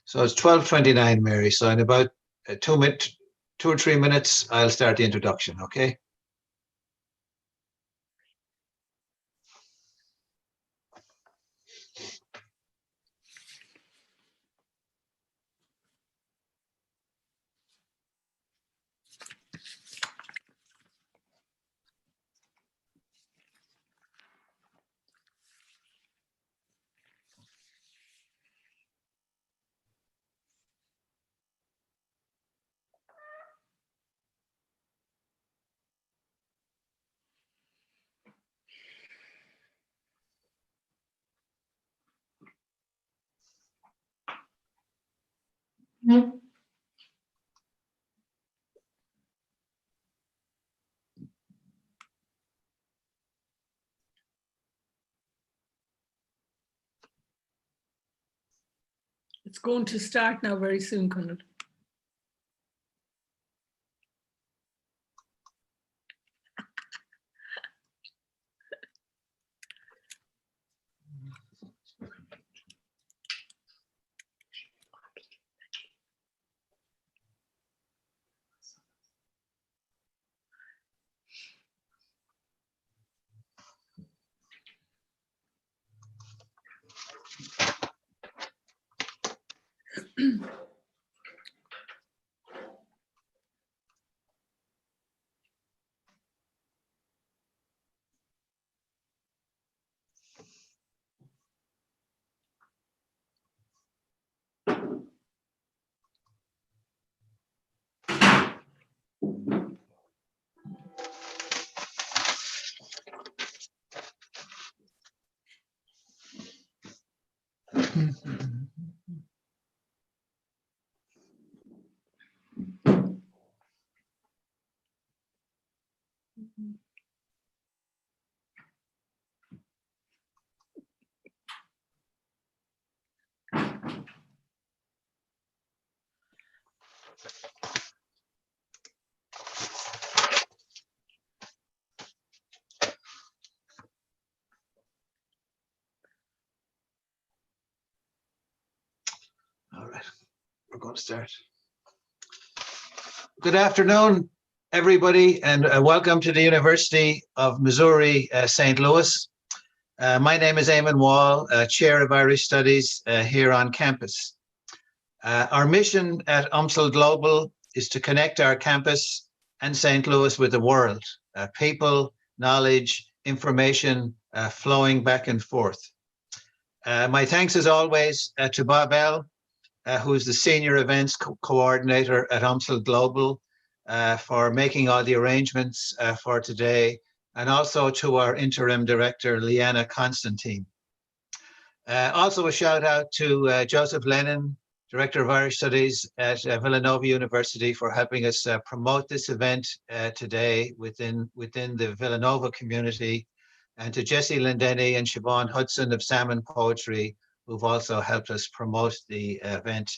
So it's 12:29, Mary. So in about 2 or 3 minutes, I'll start the introduction, okay? It's going to start now very soon, Conal. All right, we're going to start. Good afternoon, everybody, and welcome to the University of Missouri, St. Louis. My name is Eamon Wall, Chair of Irish Studies here on campus. Our mission at UMSL Global is to connect our campus and St. Louis with the world, people, knowledge, information flowing back and forth. My thanks as always to Bob L., who is the Senior Events Coordinator at UMSL Global, for making all the arrangements for today, and also to our Interim Director, Leanna Constantine. Also a shout out to Joseph Lennon, Director of Irish Studies at Villanova University, for helping us promote this event today within the Villanova community, and to Jessie Lendenny and Siobhan Hudson of Salmon Poetry, who've also helped us promote the event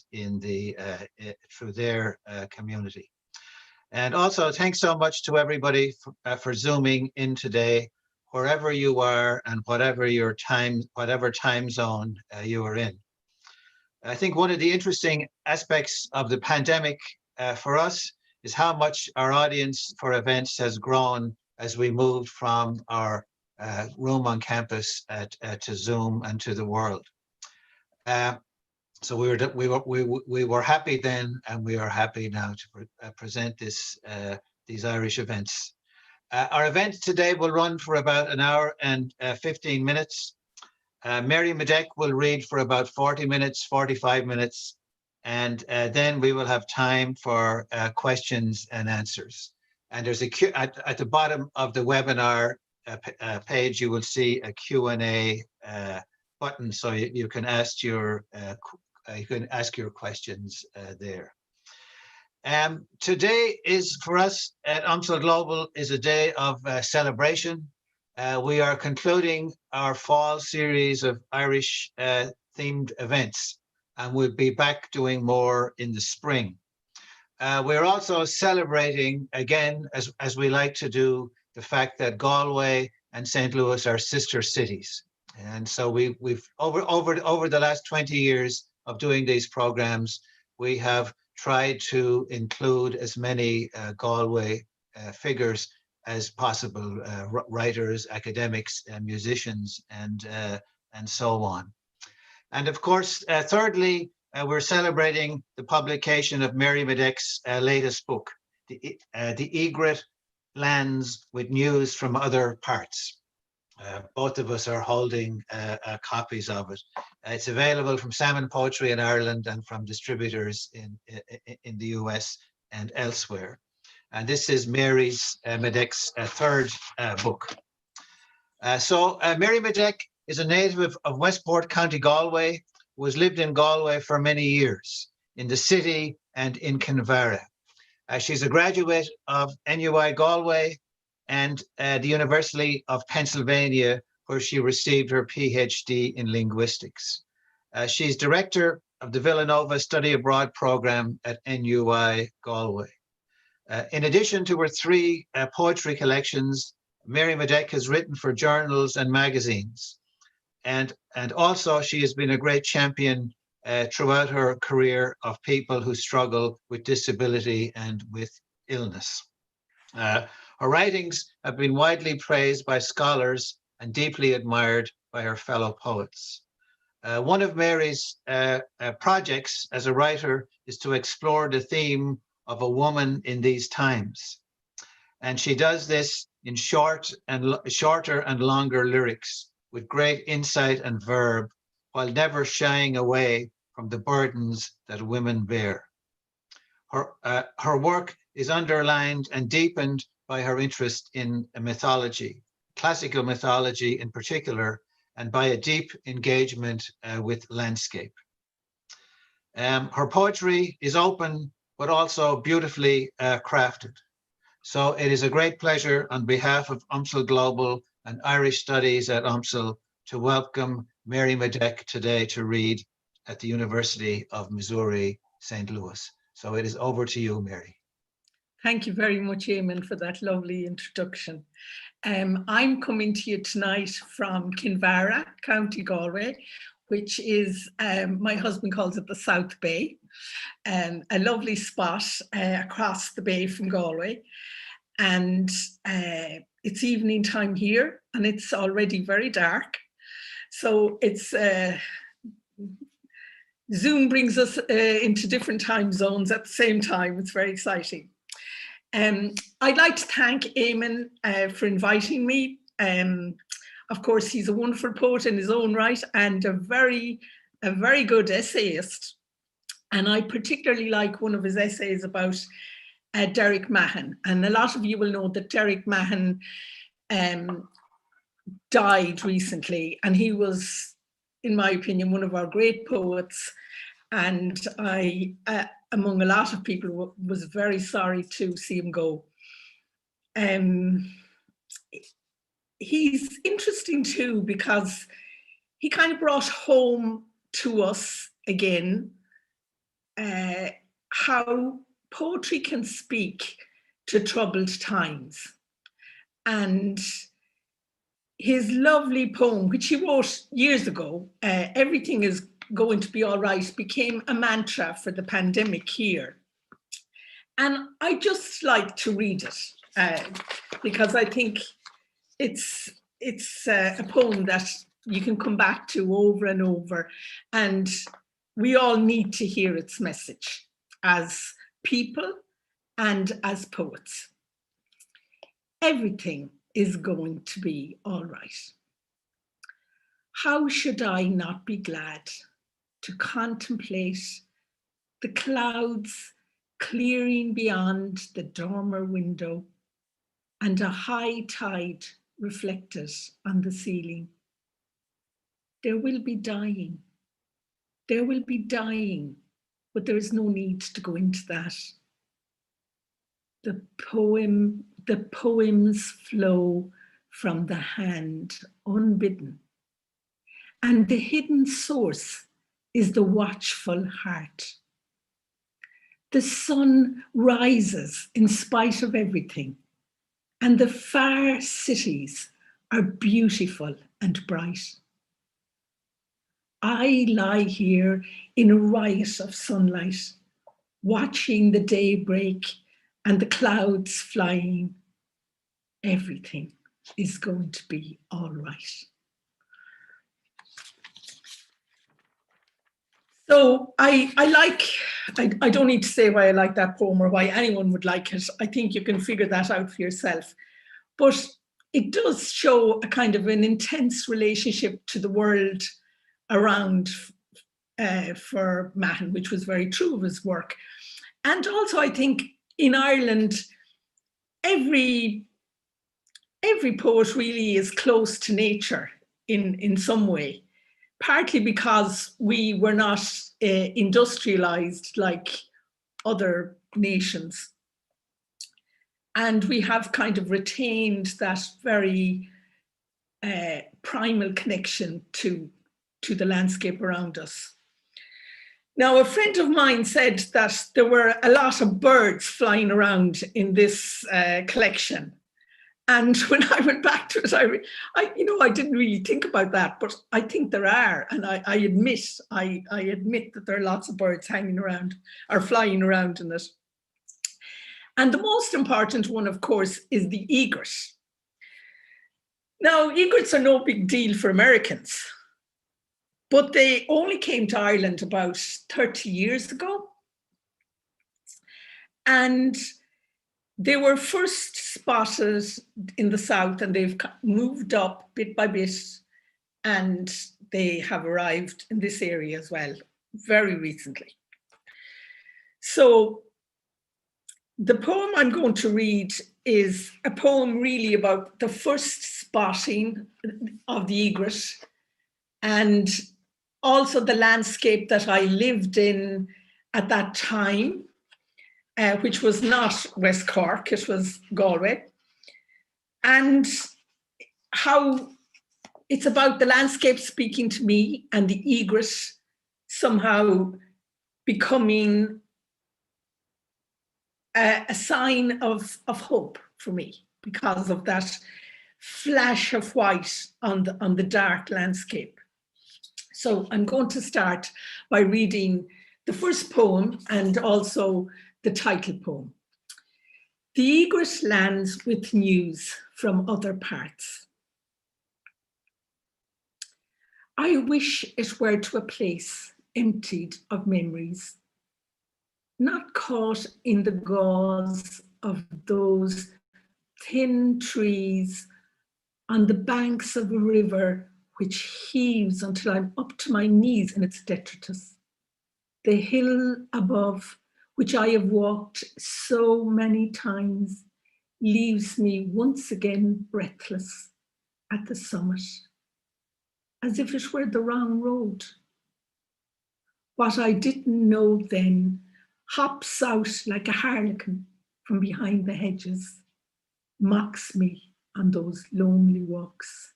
through their community. And also, thanks so much to everybody for Zooming in today, wherever you are and whatever time zone you are in. I think one of the interesting aspects of the pandemic for us is how much our audience for events has grown as we moved from our room on campus to Zoom and to the world. So we were happy then, and we are happy now to present these Irish events. Our event today will run for about an hour and 15 minutes. Mary Madec will read for about 40 minutes, 45 minutes, and then we will have time for questions and answers. And there's at the bottom of the webinar page, you will see a Q&A button, so you can ask your questions there. Today is, for us at UMSL Global, is a day of celebration. We are concluding our fall series of Irish themed events, and we'll be back doing more in the spring. We're also celebrating, again, as we like to do, the fact that Galway and St. Louis are sister cities. And so we've over the last 20 years, of doing these programs, we have tried to include as many Galway figures as possible, writers, academics, musicians, and so on. And of course, thirdly, we're celebrating the publication of Mary Madec's latest book, The Egret Lands with News from Other Parts. Both of us are holding copies of it. It's available from Salmon Poetry in Ireland and from distributors in the US and elsewhere. And this is Mary Madec's third book. Mary Madec is a native of Westport, County Galway, who has lived in Galway for many years, in the city and in Kinvara. She's a graduate of NUI Galway and the University of Pennsylvania, where she received her PhD in linguistics. She's director of the Villanova Study Abroad program at NUI Galway. In addition to her three poetry collections, Mary Madec has written for journals and magazines. And also she has been a great champion throughout her career of people who struggle with disability and with illness. Her writings have been widely praised by scholars and deeply admired by her fellow poets. One of Mary's projects as a writer is to explore the theme of a woman in these times. And she does this in shorter and longer lyrics with great insight and verb, while never shying away from the burdens that women bear. Her work is underlined and deepened by her interest in mythology, classical mythology in particular, and by a deep engagement with landscape. Her poetry is open, but also beautifully crafted. So it is a great pleasure on behalf of UMSL Global and Irish Studies at UMSL to welcome Mary Madec today to read at the University of Missouri, St. Louis. So it is over to you, Mary. Thank you very much, Eamon, for that lovely introduction. I'm coming to you tonight from Kinvara, County Galway, which is, my husband calls it the South Bay, a lovely spot across the bay from Galway. And it's evening time here, and it's already very dark. So it's Zoom brings us into different time zones at the same time. It's very exciting. I'd like to thank Eamon for inviting me. Of course, he's a wonderful poet in his own right and a very good essayist. And I particularly like one of his essays about Derek Mahon. And a lot of you will know that Derek Mahon died recently, and he was, in my opinion, one of our great poets. And I, among a lot of people, was very sorry to see him go. He's interesting too, because he kind of brought home to us again how poetry can speak to troubled times. And his lovely poem, which he wrote years ago, Everything is Going to Be All Right, became a mantra for the pandemic here. And I just like to read it because I think it's a poem that you can come back to over and over, and we all need to hear its message as people and as poets. Everything is going to be all right. How should I not be glad to contemplate the clouds clearing beyond the dormer window and a high tide reflected on the ceiling? There will be dying. There will be dying, but there is no need to go into that. The poems flow from the hand unbidden, and the hidden source is the watchful heart. The sun rises in spite of everything, and the far cities are beautiful and bright. I lie here in a riot of sunlight, watching the day break and the clouds flying. Everything is going to be all right. So I don't need to say why I like that poem or why anyone would like it. I think you can figure that out for yourself. But it does show a kind of an intense relationship to the world around for Mahon, which was very true of his work. And also, I think in Ireland, every poet really is close to nature in some way, partly because we were not industrialized like other nations. And we have kind of retained that very primal connection to the landscape around us. Now, a friend of mine said that there were a lot of birds flying around in this collection. And when I went back to it, I didn't really think about that, but I think there are, and I admit that there are lots of birds hanging around or flying around in it. And the most important one, of course, is the egret. Now, egrets are no big deal for Americans, but they only came to Ireland about 30 years ago. And they were first spotted in the south, and they've moved up bit by bit, and they have arrived in this area as well, very recently. So the poem I'm going to read is a poem really about the first spotting of the egret, and also the landscape that I lived in at that time, which was not West Cork, it was Galway, and how it's about the landscape speaking to me and the egret somehow becoming a sign of hope for me because of that flash of white on the dark landscape. So I'm going to start by reading the first poem and also the title poem. The egret lands with news from other parts. I wish it were to a place emptied of memories, not caught in the gauze of those thin trees on the banks of a river which heaves until I'm up to my knees in its detritus. The hill above, which I have walked so many times, leaves me once again breathless at the summit, as if it were the wrong road. What I didn't know then hops out like a harlequin from behind the hedges, mocks me on those lonely walks.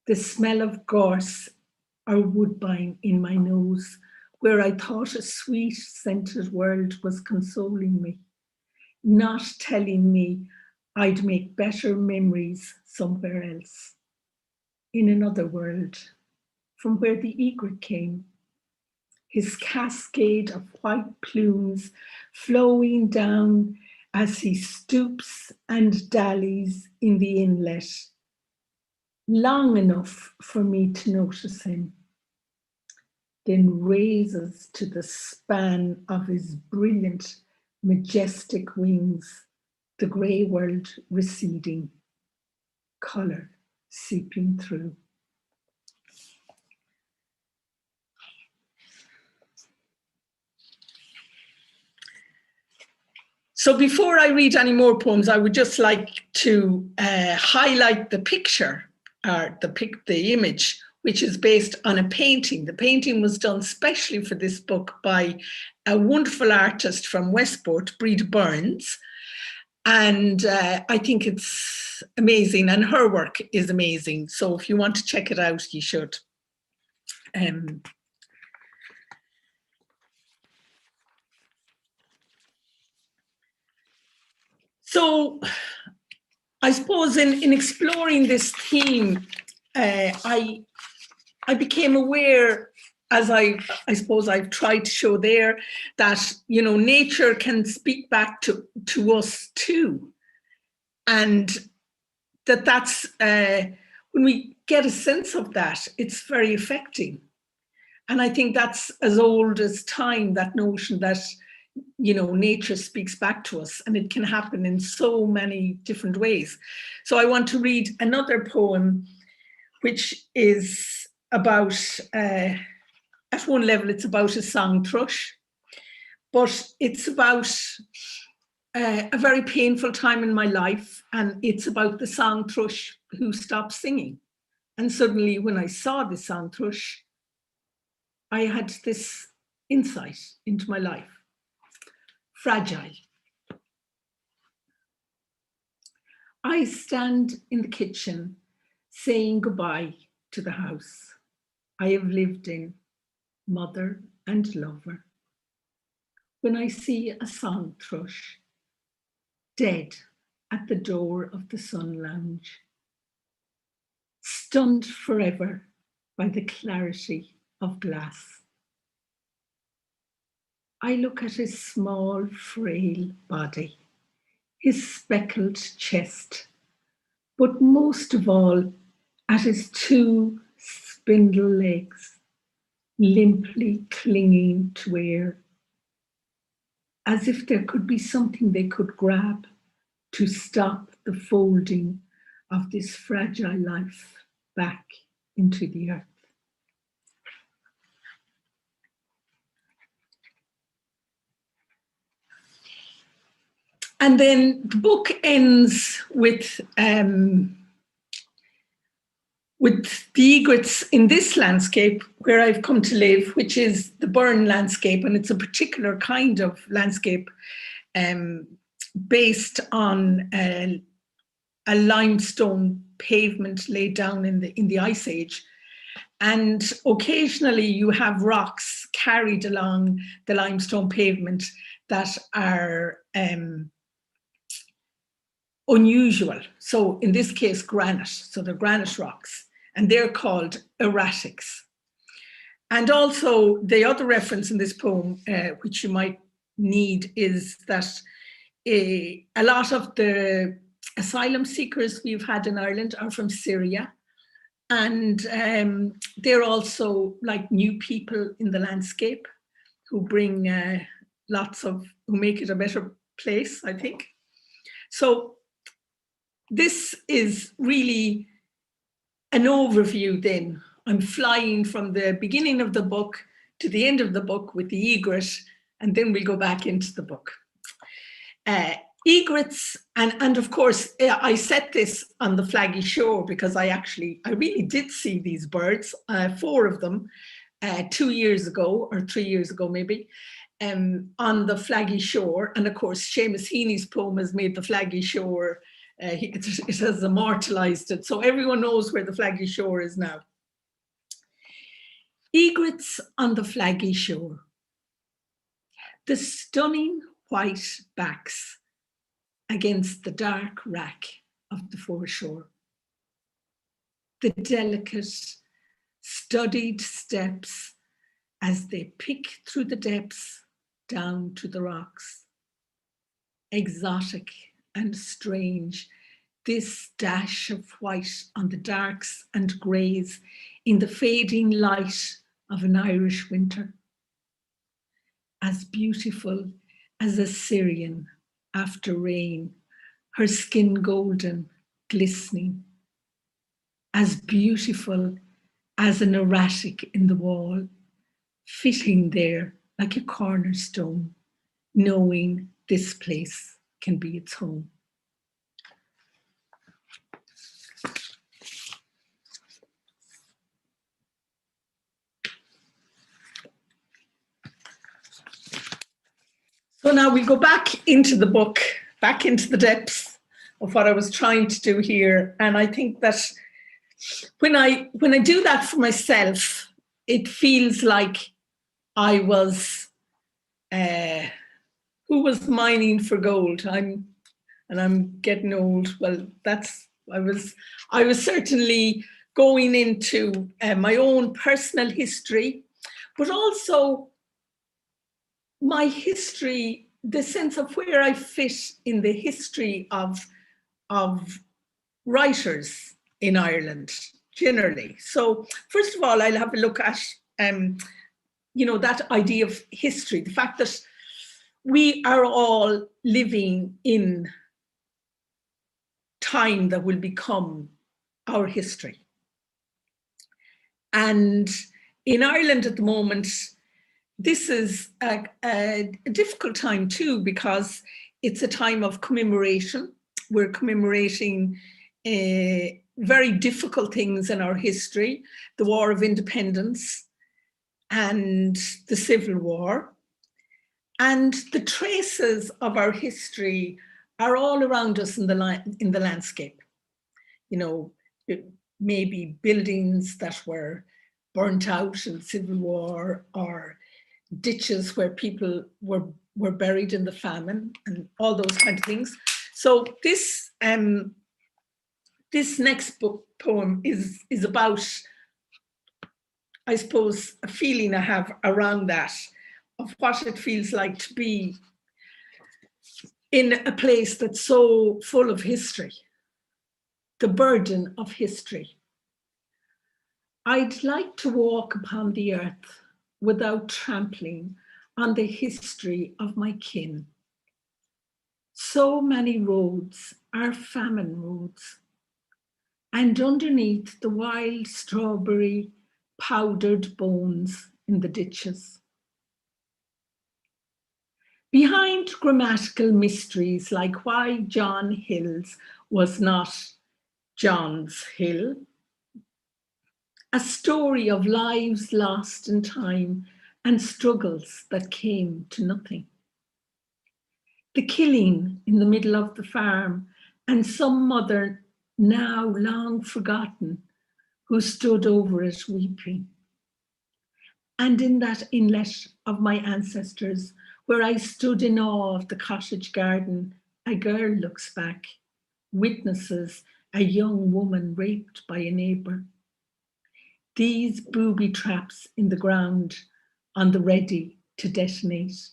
The smell of gorse or woodbine in my nose, where I thought a sweet scented world was consoling me, not telling me I'd make better memories somewhere else, in another world, from where the egret came, his cascade of white plumes flowing down as he stoops and dallies in the inlet, long enough for me to notice him, then raises to the span of his brilliant, majestic wings, the grey world receding, colour seeping through. So before I read any more poems, I would just like to highlight the picture, or the image, which is based on a painting. The painting was done specially for this book by a wonderful artist from Westport, Breda Burns. And I think it's amazing, and her work is amazing. So if you want to check it out, you should. So I suppose in exploring this theme, I I became aware, as I suppose I've tried to show there, that, you know, nature can speak back to us too. And that's, when we get a sense of that, it's very affecting. And I think that's as old as time, that notion that, you know, nature speaks back to us, and it can happen in so many different ways. So I want to read another poem, which is about, at one level, it's about a song thrush, but it's about a very painful time in my life, and it's about the song thrush who stopped singing. And suddenly, when I saw the song thrush, I had this insight into my life. Fragile. I stand in the kitchen saying goodbye to the house I have lived in, mother and lover, when I see a song thrush dead at the door of the sun lounge, stunned forever by the clarity of glass. I look at his small, frail body, his speckled chest, but most of all at his two spindle legs, limply clinging to air, as if there could be something they could grab to stop the folding of this fragile life back into the earth. And then the book ends with the egrets in this landscape where I've come to live, which is the Burren landscape, and it's a particular kind of landscape based on a limestone pavement laid down in the Ice Age. And occasionally you have rocks carried along the limestone pavement that are unusual. So in this case, granite. So they're granite rocks, and they're called erratics. And also the other reference in this poem, which you might need, is that a lot of the asylum seekers we've had in Ireland are from Syria. And they're also like new people in the landscape who bring who make it a better place, I think. So this is really an overview then. I'm flying from the beginning of the book to the end of the book with the egret, and then we'll go back into the book. Egrets, and of course, I set this on the Flaggy Shore because I really did see these birds, 4 of them, 2 years ago or 3 years ago maybe, on the Flaggy Shore. And of course, Seamus Heaney's poem has made the Flaggy Shore, it has immortalized it. So everyone knows where the Flaggy Shore is now. Egrets on the Flaggy Shore. The stunning white backs against the dark wrack of the foreshore. The delicate, studied steps as they pick through the depths down to the rocks. Exotic and strange, this dash of white on the darks and greys in the fading light of an Irish winter. As beautiful as a Syrian after rain, her skin golden, glistening. As beautiful as an erratic in the wall, fitting there like a cornerstone, knowing this place can be its home. So now we go back into the book, back into the depths of what I was trying to do here. And I think that when I do that for myself, it feels like I was, who was mining for gold? I'm getting old. Well, I was certainly going into my own personal history, but also my history, the sense of where I fit in the history of writers in Ireland generally. So first of all, I'll have a look at that idea of history, the fact that we are all living in time that will become our history. And in Ireland at the moment, this is a difficult time too, because it's a time of commemoration. We're commemorating very difficult things in our history, the War of Independence and the Civil War. And the traces of our history are all around us in the landscape. Maybe buildings that were burnt out in the Civil War, or ditches where people were buried in the famine, and all those kind of things. So this next poem is about, I suppose, a feeling I have around that, of what it feels like to be in a place that's so full of history, the burden of history. I'd like to walk upon the earth without trampling on the history of my kin. So many roads are famine roads, and underneath the wild strawberry powdered bones in the ditches. Behind grammatical mysteries like why John Hill's was not John's Hill, a story of lives lost in time and struggles that came to nothing. The killing in the middle of the farm, and some mother now long forgotten who stood over it weeping. And in that inlet of my ancestors, where I stood in awe of the cottage garden, a girl looks back, witnesses a young woman raped by a neighbour. These booby traps in the ground on the ready to detonate.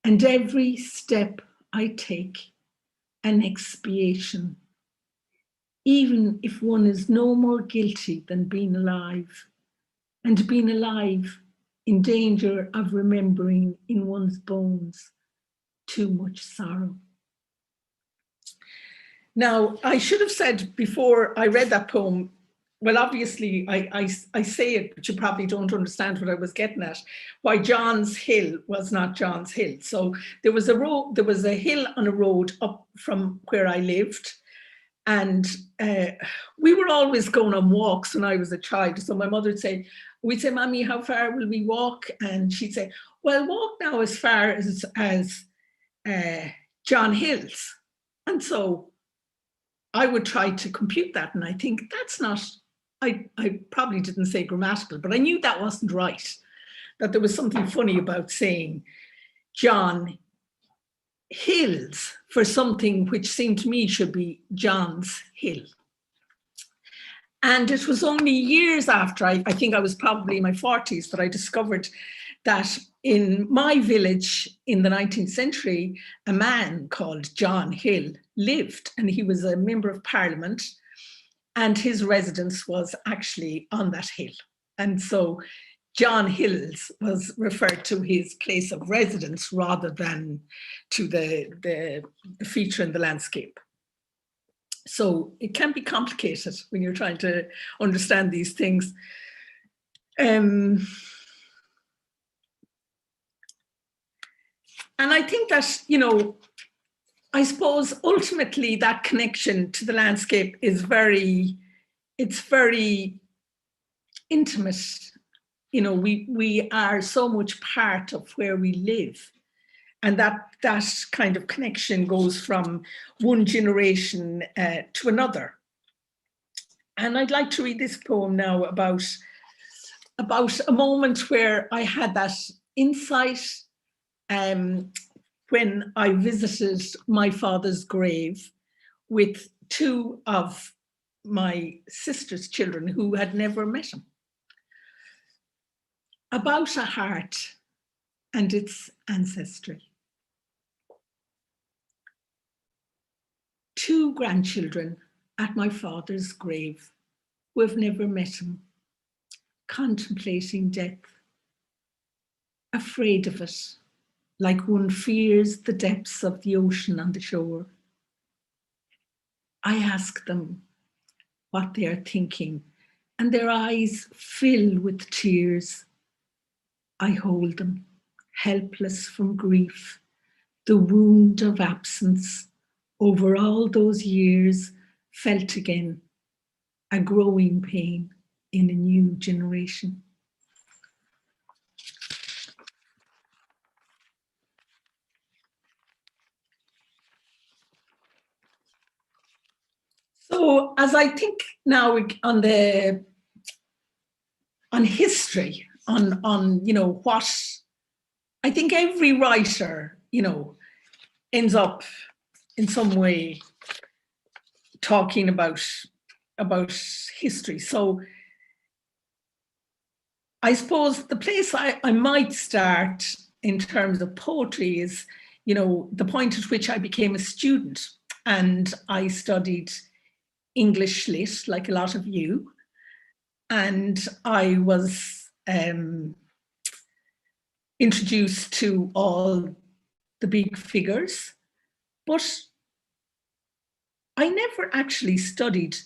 And every step I take, an expiation, even if one is no more guilty than being alive, and being alive in danger of remembering in one's bones too much sorrow. Now, I should have said before I read that poem, well, obviously I say it, but you probably don't understand what I was getting at, why John's Hill was not John's Hill. So there was a hill on a road up from where I lived, and we were always going on walks when I was a child. So my mother would say, we'd say, Mommy, how far will we walk? And she'd say, well, walk now as far as John Hill's. And so I would try to compute that, and I think that's not, I probably didn't say grammatical, but I knew that wasn't right, that there was something funny about saying John Hills for something which seemed to me should be John's Hill. And it was only years after, I think I was probably in my 40s, that I discovered that in my village in the 19th century, a man called John Hill lived, and he was a member of Parliament, and his residence was actually on that hill. And so John Hill's was referred to his place of residence rather than to the feature in the landscape. So it can be complicated when you're trying to understand these things. And I think that, I suppose ultimately that connection to the landscape is very intimate. We are so much part of where we live. And that kind of connection goes from one generation to another. And I'd like to read this poem now about a moment where I had that insight when I visited my father's grave with two of my sister's children who had never met him, about a heart and its ancestry. 2 grandchildren at my father's grave who have never met him, contemplating death, afraid of it, like one fears the depths of the ocean on the shore. I ask them what they are thinking, and their eyes fill with tears. I hold them, helpless from grief, the wound of absence over all those years felt again, a growing pain in a new generation. So as I think now on history, on what I think every writer, ends up in some way talking about history. So I suppose the place I might start in terms of poetry is, the point at which I became a student, and I studied English lit, like a lot of you, and I was introduced to all the big figures, but I never actually studied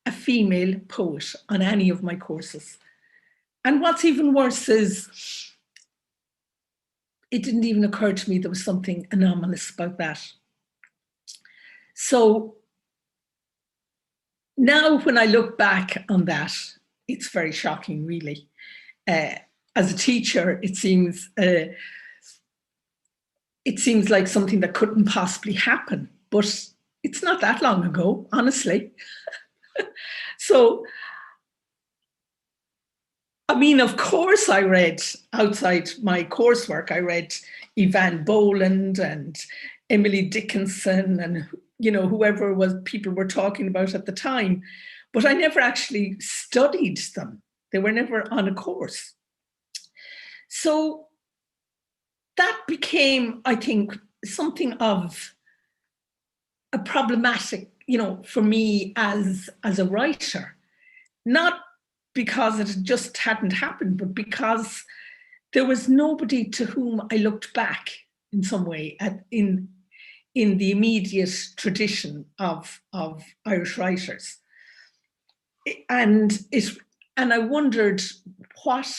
a female poet on any of my courses. And what's even worse is it didn't even occur to me there was something anomalous about that. So now when I look back on that, it's very shocking, really. As a teacher, it seems like something that couldn't possibly happen, but it's not that long ago, honestly. So, I mean, of course, I read outside my coursework, I read Evan Boland and Emily Dickinson and, whoever people were talking about at the time, but I never actually studied them. They were never on a course. So that became, I think, something of a problematic, for me as a writer, not because it just hadn't happened, but because there was nobody to whom I looked back in some way in the immediate tradition of Irish writers. And I wondered what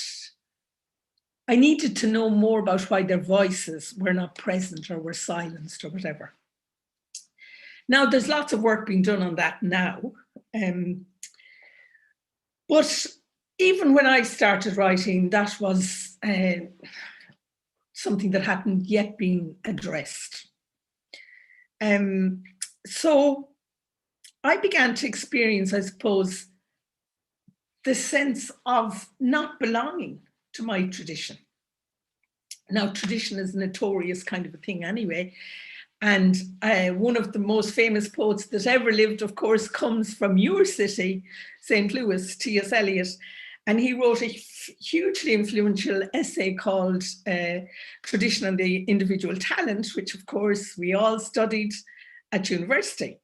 I needed to know more about, why their voices were not present or were silenced or whatever. Now, there's lots of work being done on that now. But even when I started writing, that was something that hadn't yet been addressed. So I began to experience, I suppose, the sense of not belonging to my tradition. Now, tradition is a notorious kind of a thing anyway. And one of the most famous poets that ever lived, of course, comes from your city, St. Louis, T.S. Eliot. And he wrote a hugely influential essay called Tradition and the Individual Talent, which, of course, we all studied at university.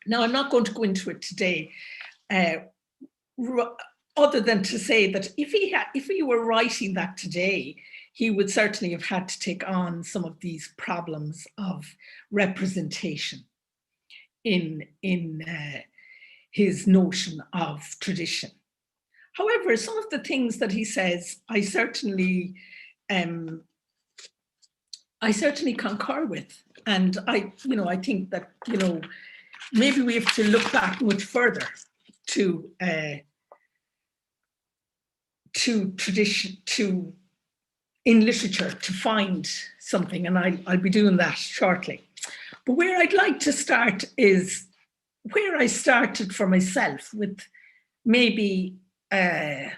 Now, I'm not going to go into it today, other than to say that if he were writing that today, he would certainly have had to take on some of these problems of representation in his notion of tradition. However, some of the things that he says, I certainly concur with, and I think that maybe we have to look back much further to tradition, in literature, to find something, and I'll be doing that shortly. But where I'd like to start is where I started for myself, with maybe a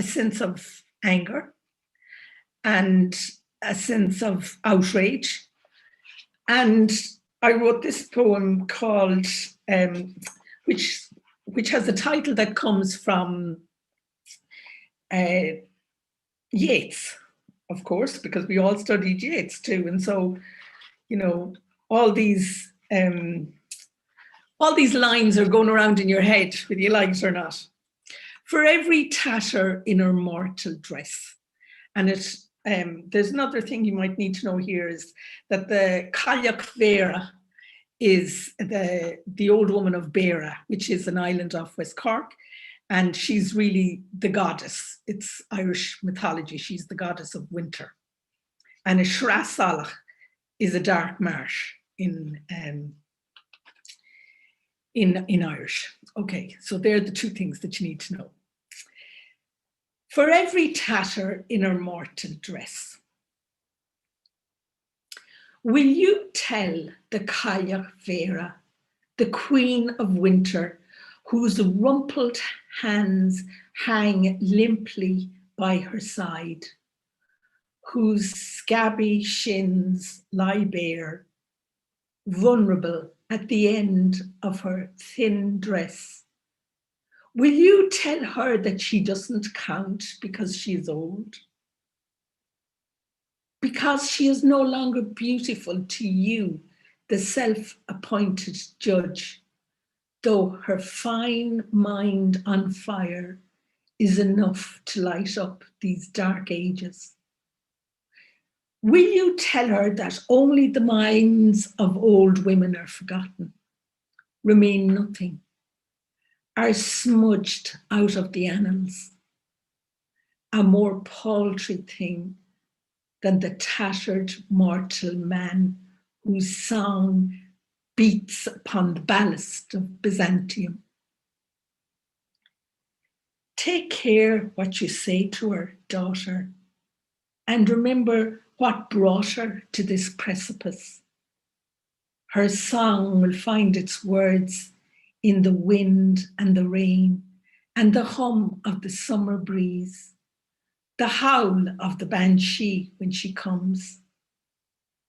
sense of anger and a sense of outrage. And I wrote this poem called, which which has a title that comes from Yeats, of course, because we all studied Yeats too. And so, you know, all these lines are going around in your head, whether you like it or not. For every tatter in her mortal dress. And it's there's another thing you might need to know here is that the Cailleach Vera is the old woman of Beara, which is an island off West Cork. And she's really the goddess. It's Irish mythology. She's the goddess of winter. And a Shra Salach is a dark marsh in Irish. Okay, so they're the two things that you need to know. For every tatter in her mortal dress, will you tell the Cailleach Vera, the queen of winter, whose rumpled hands hang limply by her side, whose scabby shins lie bare, vulnerable at the end of her thin dress? Will you tell her that she doesn't count because she is old? Because she is no longer beautiful to you, the self-appointed judge, though her fine mind on fire is enough to light up these dark ages? Will you tell her that only the minds of old women are forgotten, remain nothing, are smudged out of the annals, a more paltry thing than the tattered mortal man whose song beats upon the ballast of Byzantium? Take care what you say to her, daughter, and remember what brought her to this precipice. Her song will find its words in the wind and the rain and the hum of the summer breeze, the howl of the banshee when she comes.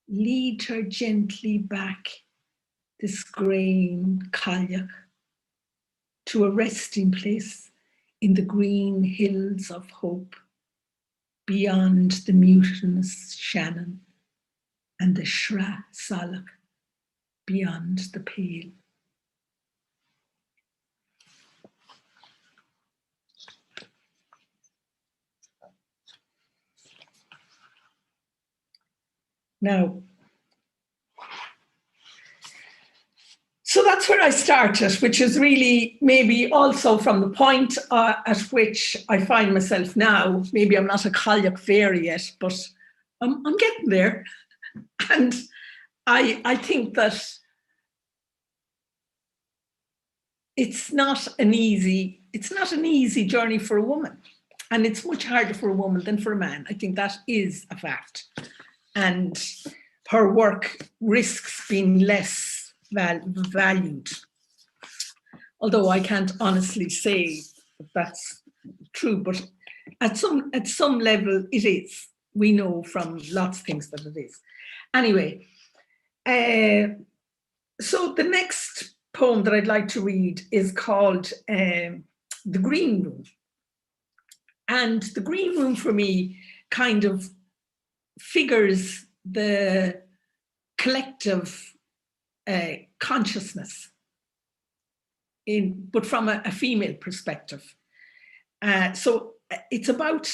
Lead her gently back, this greying Cailleach, to a resting place in the green hills of hope, beyond the mutinous Shannon and the Shra Salach, beyond the pale. Now, so that's where I started, which is really maybe also from the point at which I find myself now. Maybe I'm not a Cailleach Vera yet, but I'm getting there. And I think that it's not an easy journey for a woman. And it's much harder for a woman than for a man. I think that is a fact. And her work risks being less valued. Although I can't honestly say that's true, but at some level it is. We know from lots of things that it is. Anyway, so the next poem that I'd like to read is called The Green Room. And the Green Room for me kind of figures the collective consciousness but from a female perspective. So it's about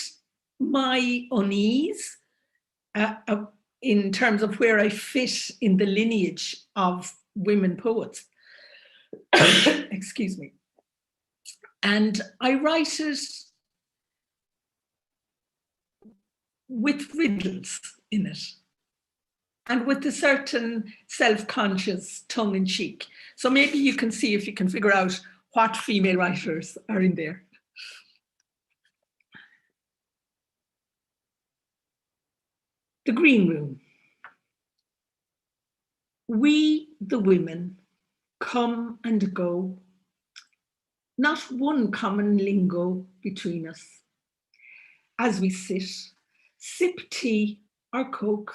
my unease in terms of where I fit in the lineage of women poets. Excuse me. And I write it with riddles in it, and with a certain self-conscious tongue-in-cheek. So maybe you can see if you can figure out what female writers are in there. The Green Room. We, the women, come and go, not one common lingo between us. As we sit, sip tea or coke,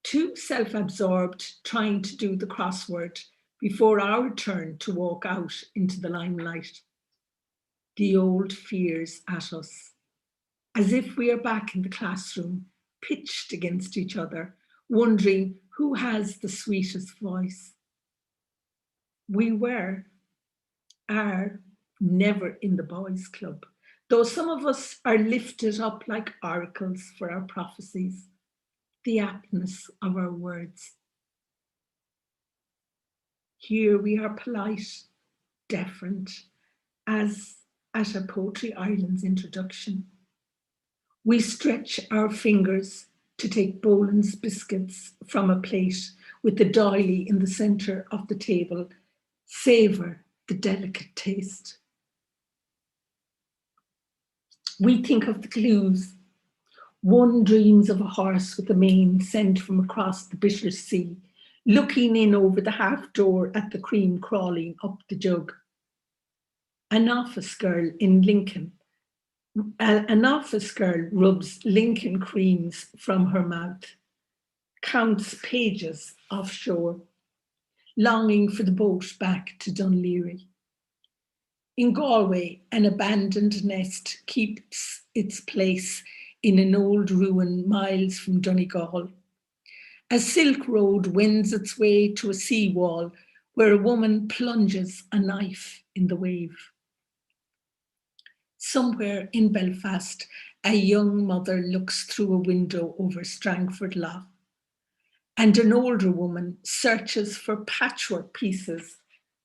too self-absorbed trying to do the crossword before our turn to walk out into the limelight. The old fears at us, as if we are back in the classroom, pitched against each other, wondering who has the sweetest voice. We are never in the boys' club, though some of us are lifted up like oracles for our prophecies, the aptness of our words. Here we are polite, deferent, as at a Poetry Ireland's introduction. We stretch our fingers to take Boland's biscuits from a plate with the doily in the centre of the table, savour the delicate taste. We think of the clues. One dreams of a horse with a mane sent from across the bitter sea, looking in over the half door at the cream crawling up the jug. An office girl in Lincoln. An office girl rubs Lincoln creams from her mouth, counts pages offshore, longing for the boat back to Dunleary. In Galway, an abandoned nest keeps its place in an old ruin miles from Donegal. A silk road wends its way to a seawall where a woman plunges a knife in the wave. Somewhere in Belfast, a young mother looks through a window over Strangford Lough, and an older woman searches for patchwork pieces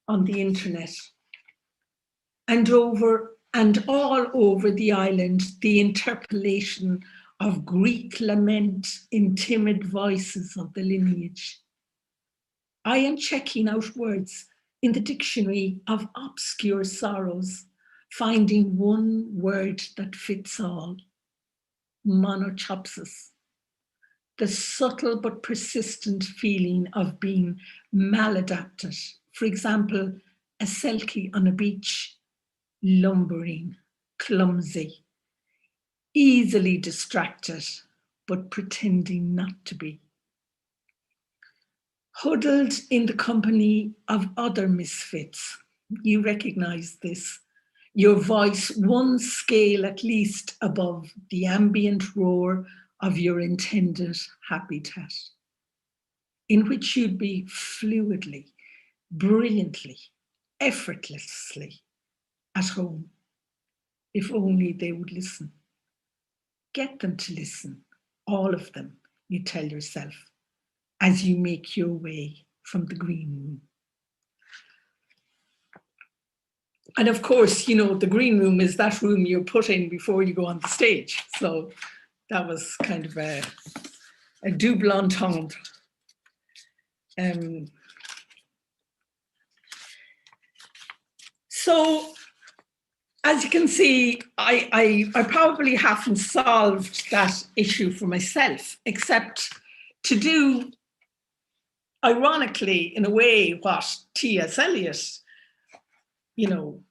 on the internet. And all over the island, the interpolation of Greek lament in timid voices of the lineage. I am checking out words in the dictionary of obscure sorrows, finding one word that fits all: monochopsis, the subtle but persistent feeling of being maladapted. For example, a selkie on a beach, lumbering, clumsy, easily distracted, but pretending not to be. Huddled in the company of other misfits, you recognize this. Your voice one scale at least above the ambient roar of your intended habitat, in which you'd be fluidly, brilliantly, effortlessly at home, if only they would listen. Get them to listen, all of them, you tell yourself, as you make your way from the green room. And of course, you know, the green room is that room you're put in before you go on the stage. So that was kind of a double entendre. So as you can see, I probably haven't solved that issue for myself, except to do, ironically, in a way, what T.S. Eliot, you know,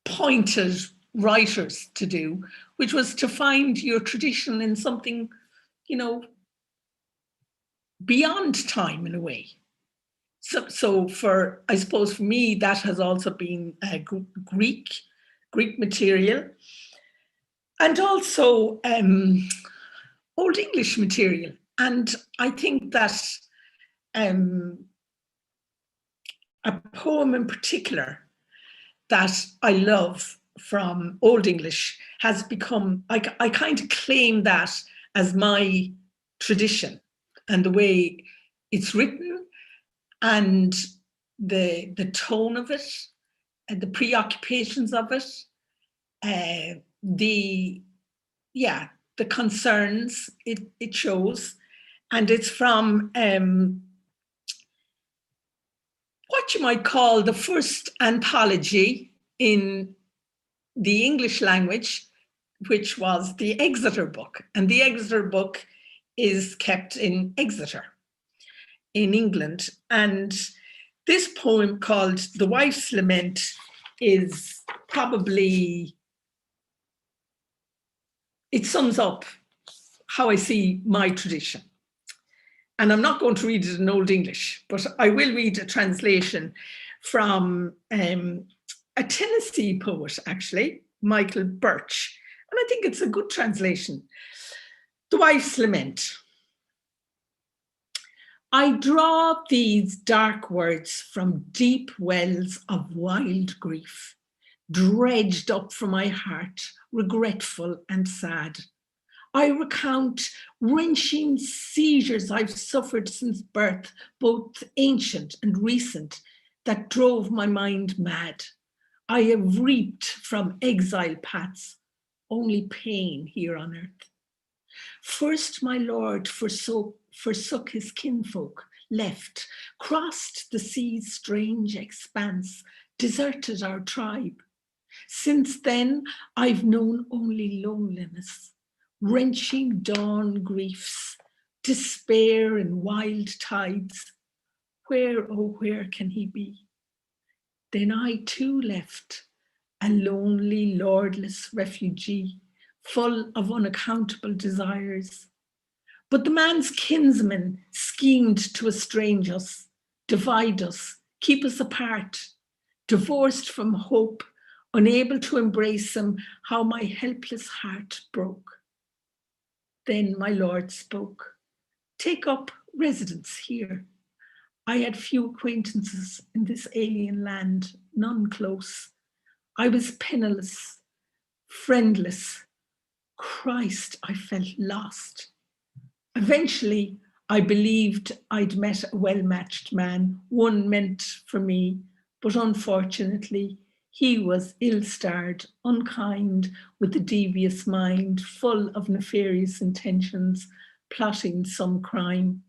pointed writers to do, which was to find your tradition in something, you know, beyond time in a way. So for, I suppose for me, that has also been Greek material, and also Old English material. And I think that a poem in particular that I love from Old English has become, I kind of claim that as my tradition, and the way it's written and the tone of it and the preoccupations of it, the concerns it shows. And it's from what you might call the first anthology in the English language, which was the Exeter book. And the Exeter book is kept in Exeter in England. And this poem called The Wife's Lament is probably, it sums up how I see my tradition. and I'm not going to read it in Old English, but I will read a translation from a Tennessee poet, actually, Michael Birch. And I think it's a good translation. The Wife's Lament. I draw these dark words from deep wells of wild grief, dredged up from my heart, regretful and sad. I recount wrenching seizures I've suffered since birth, both ancient and recent, that drove my mind mad. I have reaped from exile paths only pain here on earth. First my Lord forsook his kinfolk, left, crossed the sea's strange expanse, deserted our tribe. Since then, I've known only loneliness, wrenching dawn griefs, despair in wild tides. Where, oh, where can he be? Then I too left, a lonely, lordless refugee, full of unaccountable desires. But the man's kinsmen schemed to estrange us, divide us, keep us apart, divorced from hope, unable to embrace him, how my helpless heart broke. Then my Lord spoke, take up residence here. I had few acquaintances in this alien land, none close. I was penniless, friendless. Christ, I felt lost. Eventually, I believed I'd met a well-matched man, one meant for me, but unfortunately, he was ill-starred, unkind, with a devious mind, full of nefarious intentions, plotting some crime.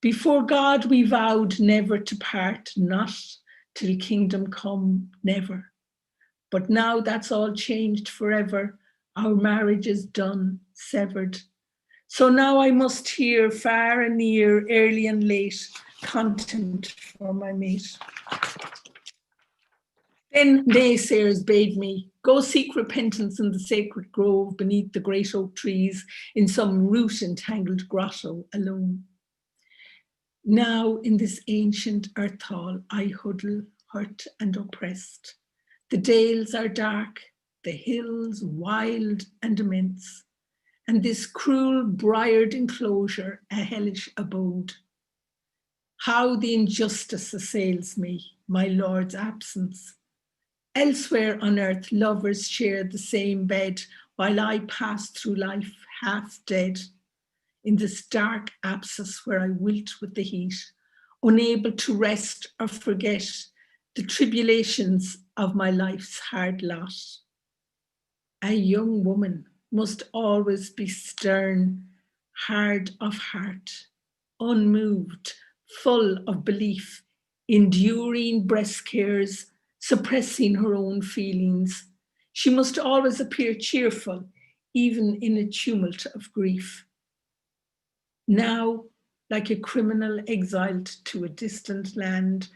Before God, we vowed never to part, not till kingdom come, never. But now that's all changed forever. Our marriage is done, severed. So now I must hear far and near, early and late, content for my mate. Then naysayers bade me, go seek repentance in the sacred grove beneath the great oak trees, in some root-entangled grotto alone. Now in this ancient earth hall, I huddle, hurt and oppressed. The dales are dark, the hills wild and immense, and this cruel briared enclosure a hellish abode. How the injustice assails me, my Lord's absence. Elsewhere on earth, lovers share the same bed, while I pass through life half dead, in this dark abscess where I wilt with the heat, unable to rest or forget the tribulations of my life's hard lot. A young woman must always be stern, hard of heart, unmoved, full of belief, enduring breast cares, suppressing her own feelings. She must always appear cheerful, even in a tumult of grief. Now, like a criminal exiled to a distant land,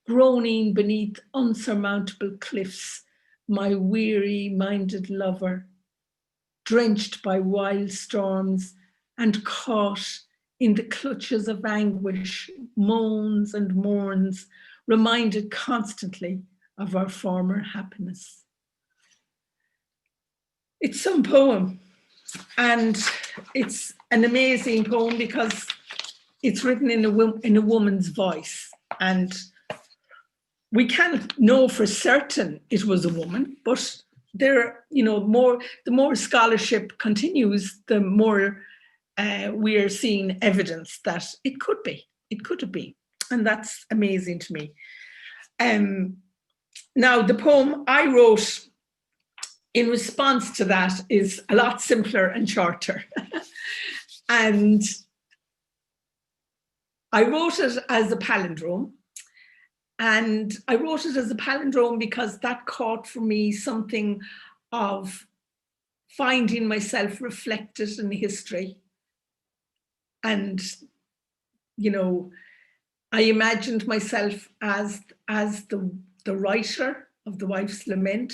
groaning beneath unsurmountable cliffs, my weary-minded lover, drenched by wild storms and caught in the clutches of anguish, moans and mourns, reminded constantly of our former happiness. It's some poem, and it's an amazing poem because it's written in a woman's voice, and we can't know for certain it was a woman, but there, you know, the more scholarship continues, the more we are seeing evidence that it could have been, and that's amazing to me. Now, the poem I wrote in response to that is a lot simpler and shorter. And I wrote it as a palindrome. And I wrote it as a palindrome because that caught for me something of finding myself reflected in history. And, you know, I imagined myself as the writer of The Wife's Lament,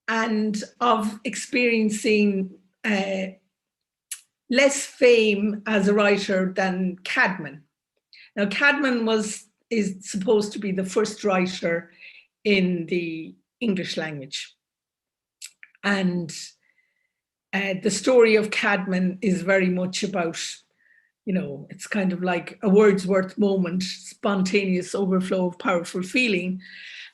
and of experiencing less fame as a writer than Caedmon. Now, Caedmon is supposed to be the first writer in the English language. And the story of Caedmon is very much about, it's kind of like a Wordsworth moment, spontaneous overflow of powerful feeling,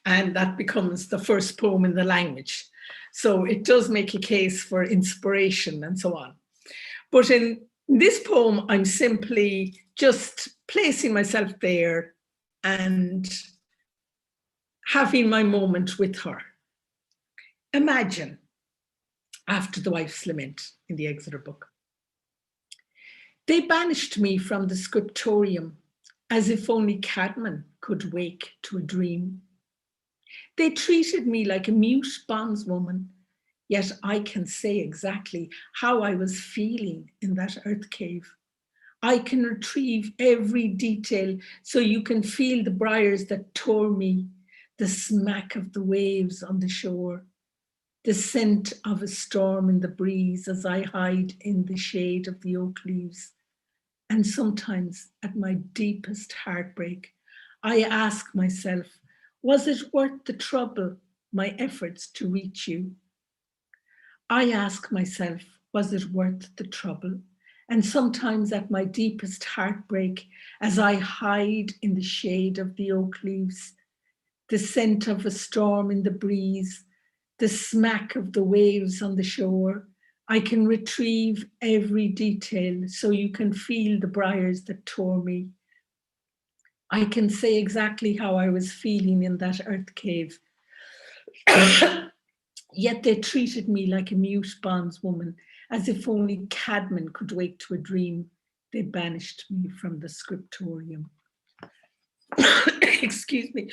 and that becomes the first poem in the language. So it does make a case for inspiration and so on. But in this poem, I'm simply just placing myself there and having my moment with her. Imagine, after the wife's lament in the Exeter book, they banished me from the scriptorium as if only Caedmon could wake to a dream. They treated me like a mute bondswoman, yet I can say exactly how I was feeling in that earth cave. I can retrieve every detail so you can feel the briars that tore me, the smack of the waves on the shore, the scent of a storm in the breeze as I hide in the shade of the oak leaves. And sometimes at my deepest heartbreak, I ask myself, was it worth the trouble, my efforts to reach you? I ask myself, was it worth the trouble? And sometimes at my deepest heartbreak, as I hide in the shade of the oak leaves, the scent of a storm in the breeze, the smack of the waves on the shore, I can retrieve every detail so you can feel the briars that tore me. I can say exactly how I was feeling in that earth cave. Yet they treated me like a mute bondswoman, as if only Caedmon could wake to a dream. They banished me from the scriptorium. Excuse me.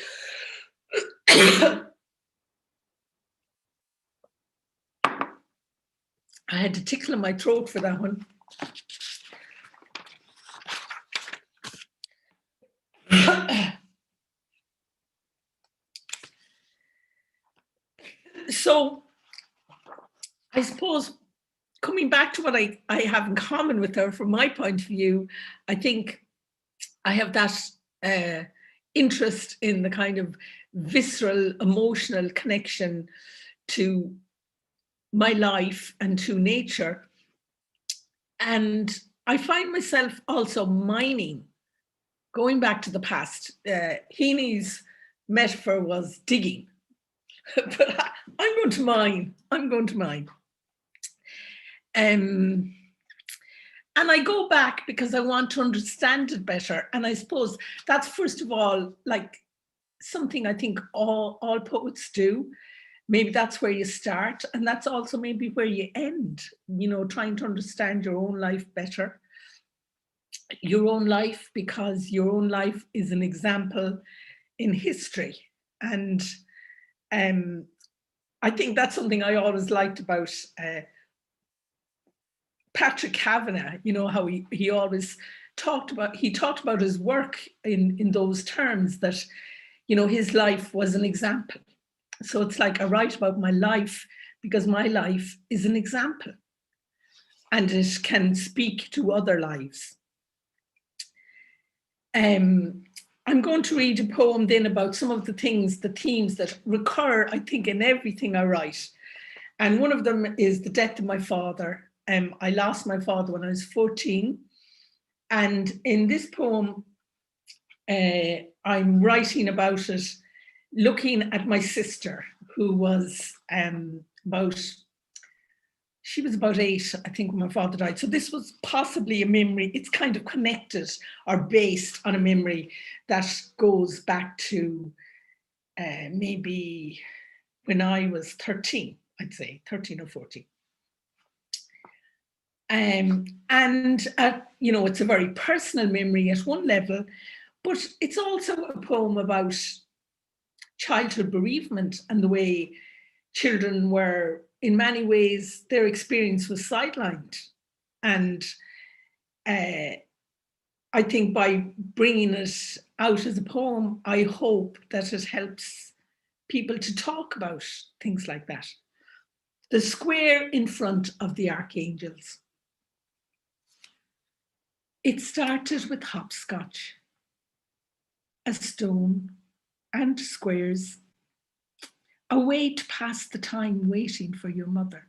I had a tickle in my throat for that one. So I suppose coming back to what I have in common with her from my point of view, I think I have that interest in the kind of visceral, emotional connection to my life and to nature. And I find myself also mining, going back to the past. Heaney's metaphor was digging, but I'm going to mine. I'm going to mine. And I go back because I want to understand it better. And I suppose that's, first of all, like something I think all poets do. Maybe that's where you start, and that's also maybe where you end, trying to understand your own life better. Your own life, because your own life is an example in history. And I think that's something I always liked about Patrick Kavanagh, how he always talked about his work in those terms, that, his life was an example. So it's like I write about my life because my life is an example and it can speak to other lives. I'm going to read a poem then about some of the themes that recur, I think, in everything I write. And one of them is the death of my father. I lost my father when I was 14. And in this poem, I'm writing about it, looking at my sister, who was about 8, I think, when my father died. So this was possibly a memory. It's kind of connected or based on a memory that goes back to maybe when I was 13, I'd say 13 or 14. And it's a very personal memory at one level, but it's also a poem about childhood bereavement and the way children were, in many ways, their experience was sidelined. And I think by bringing it out as a poem, I hope that it helps people to talk about things like that. The square in front of the archangels. It started with hopscotch, a stone, and squares, a way to pass the time waiting for your mother.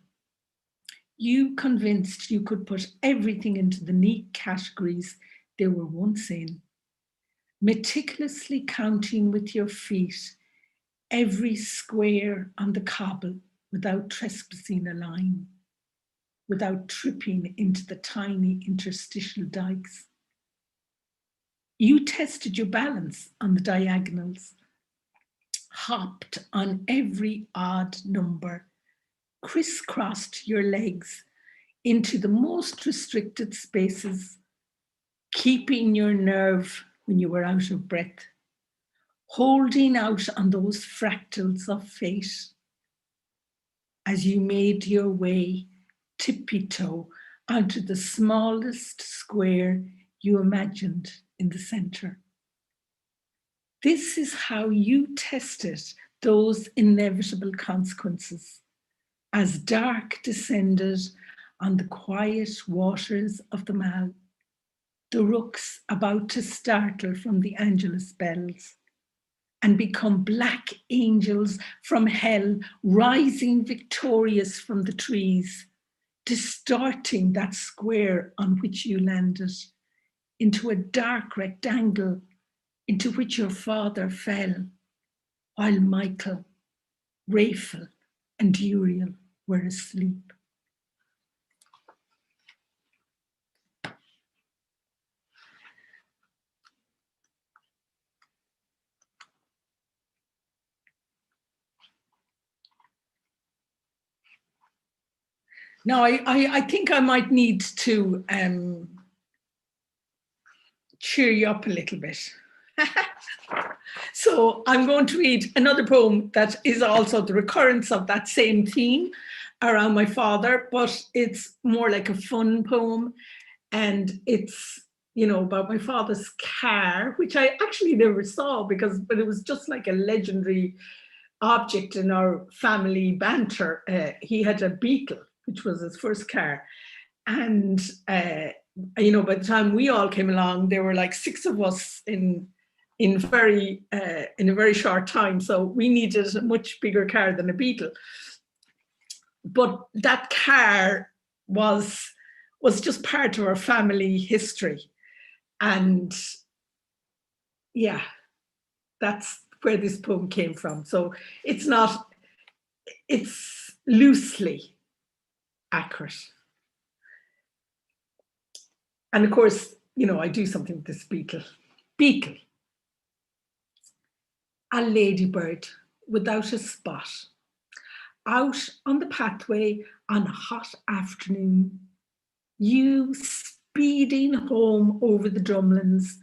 You convinced you could put everything into the neat categories they were once in, meticulously counting with your feet every square on the cobble without trespassing a line, without tripping into the tiny interstitial dikes. You tested your balance on the diagonals, hopped on every odd number, crisscrossed your legs into the most restricted spaces, keeping your nerve when you were out of breath, holding out on those fractals of fate as you made your way tippy-toe onto the smallest square you imagined in the center. This is how you tested those inevitable consequences as dark descended on the quiet waters of the Mal, the rooks about to startle from the Angelus bells and become black angels from hell, rising victorious from the trees, distorting that square on which you landed into a dark rectangle into which your father fell, while Michael, Raphael, and Uriel were asleep. Now, I think I might need to cheer you up a little bit. So I'm going to read another poem that is also the recurrence of that same theme around my father, but it's more like a fun poem. And it's, you know, about my father's car, which I actually never saw but it was just like a legendary object in our family banter. He had a Beetle, which was his first car. And, you know, by the time we all came along, there were like 6 of us in a very short time. So we needed a much bigger car than a Beetle. But that car was just part of our family history. And yeah, that's where this poem came from. So it's loosely accurate. And of course, you know, I do something with this Beetle. Beetle, a ladybird without a spot, out on the pathway on a hot afternoon, you speeding home over the drumlins,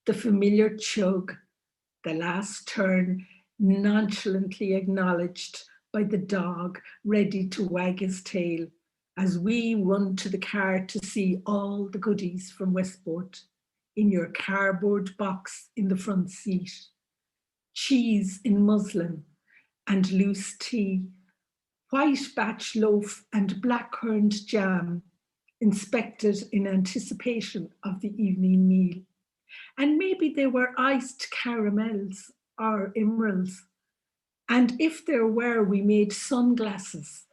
the familiar chug, the last turn nonchalantly acknowledged by the dog ready to wag his tail as we run to the car to see all the goodies from Westport in your cardboard box in the front seat. Cheese in muslin and loose tea, white batch loaf and blackcurrant jam, inspected in anticipation of the evening meal. And maybe there were iced caramels or emeralds. And if there were, we made sunglasses,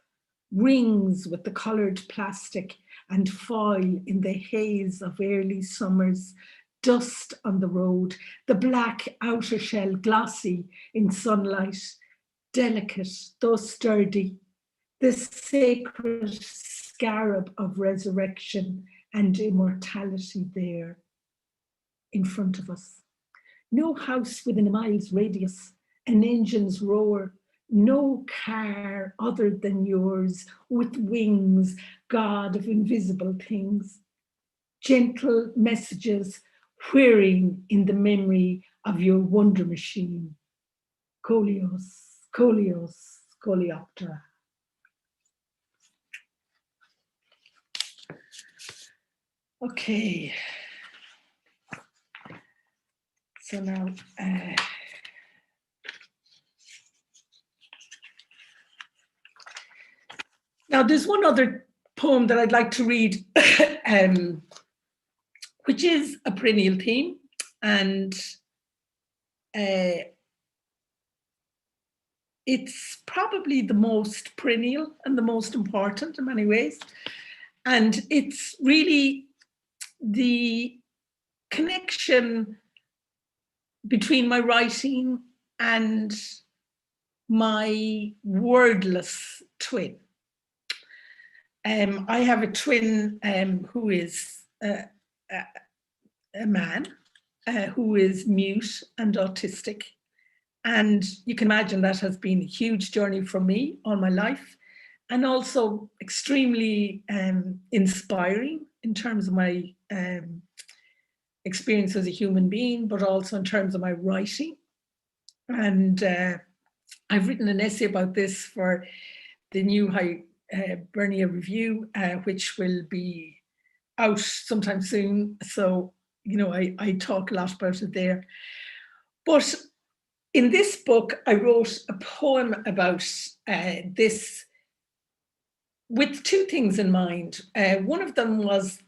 rings with the coloured plastic and foil in the haze of early summers, dust on the road, the black outer shell glossy in sunlight, delicate though sturdy, the sacred scarab of resurrection and immortality there in front of us. No house within a mile's radius, an engine's roar, no car other than yours with wings, God of invisible things. Gentle messages whirring in the memory of your wonder machine. Coleos, Coleos, Coleoptera. Okay. So now, there's one other poem that I'd like to read, which is a perennial theme, and it's probably the most perennial and the most important in many ways. And it's really the connection between my writing and my wordless twin. I have a twin who is a man who is mute and autistic. And you can imagine that has been a huge journey for me all my life, and also extremely inspiring in terms of my experience as a human being, but also in terms of my writing. And I've written an essay about this for the new Hibernia Review, which will be out sometime soon. So, you know, I talk a lot about it there. But in this book, I wrote a poem about this with two things in mind. One of them was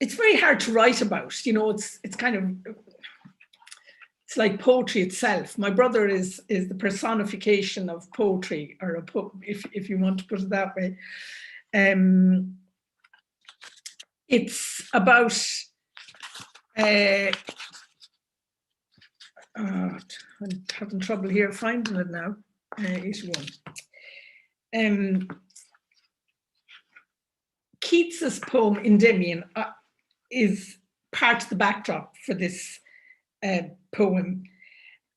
it's very hard to write about, you know, it's kind of, it's like poetry itself. My brother is the personification of poetry, or if you want to put it that way. It's about I'm having trouble here finding it now. 81. Keats's poem Endymion is part of the backdrop for this poem,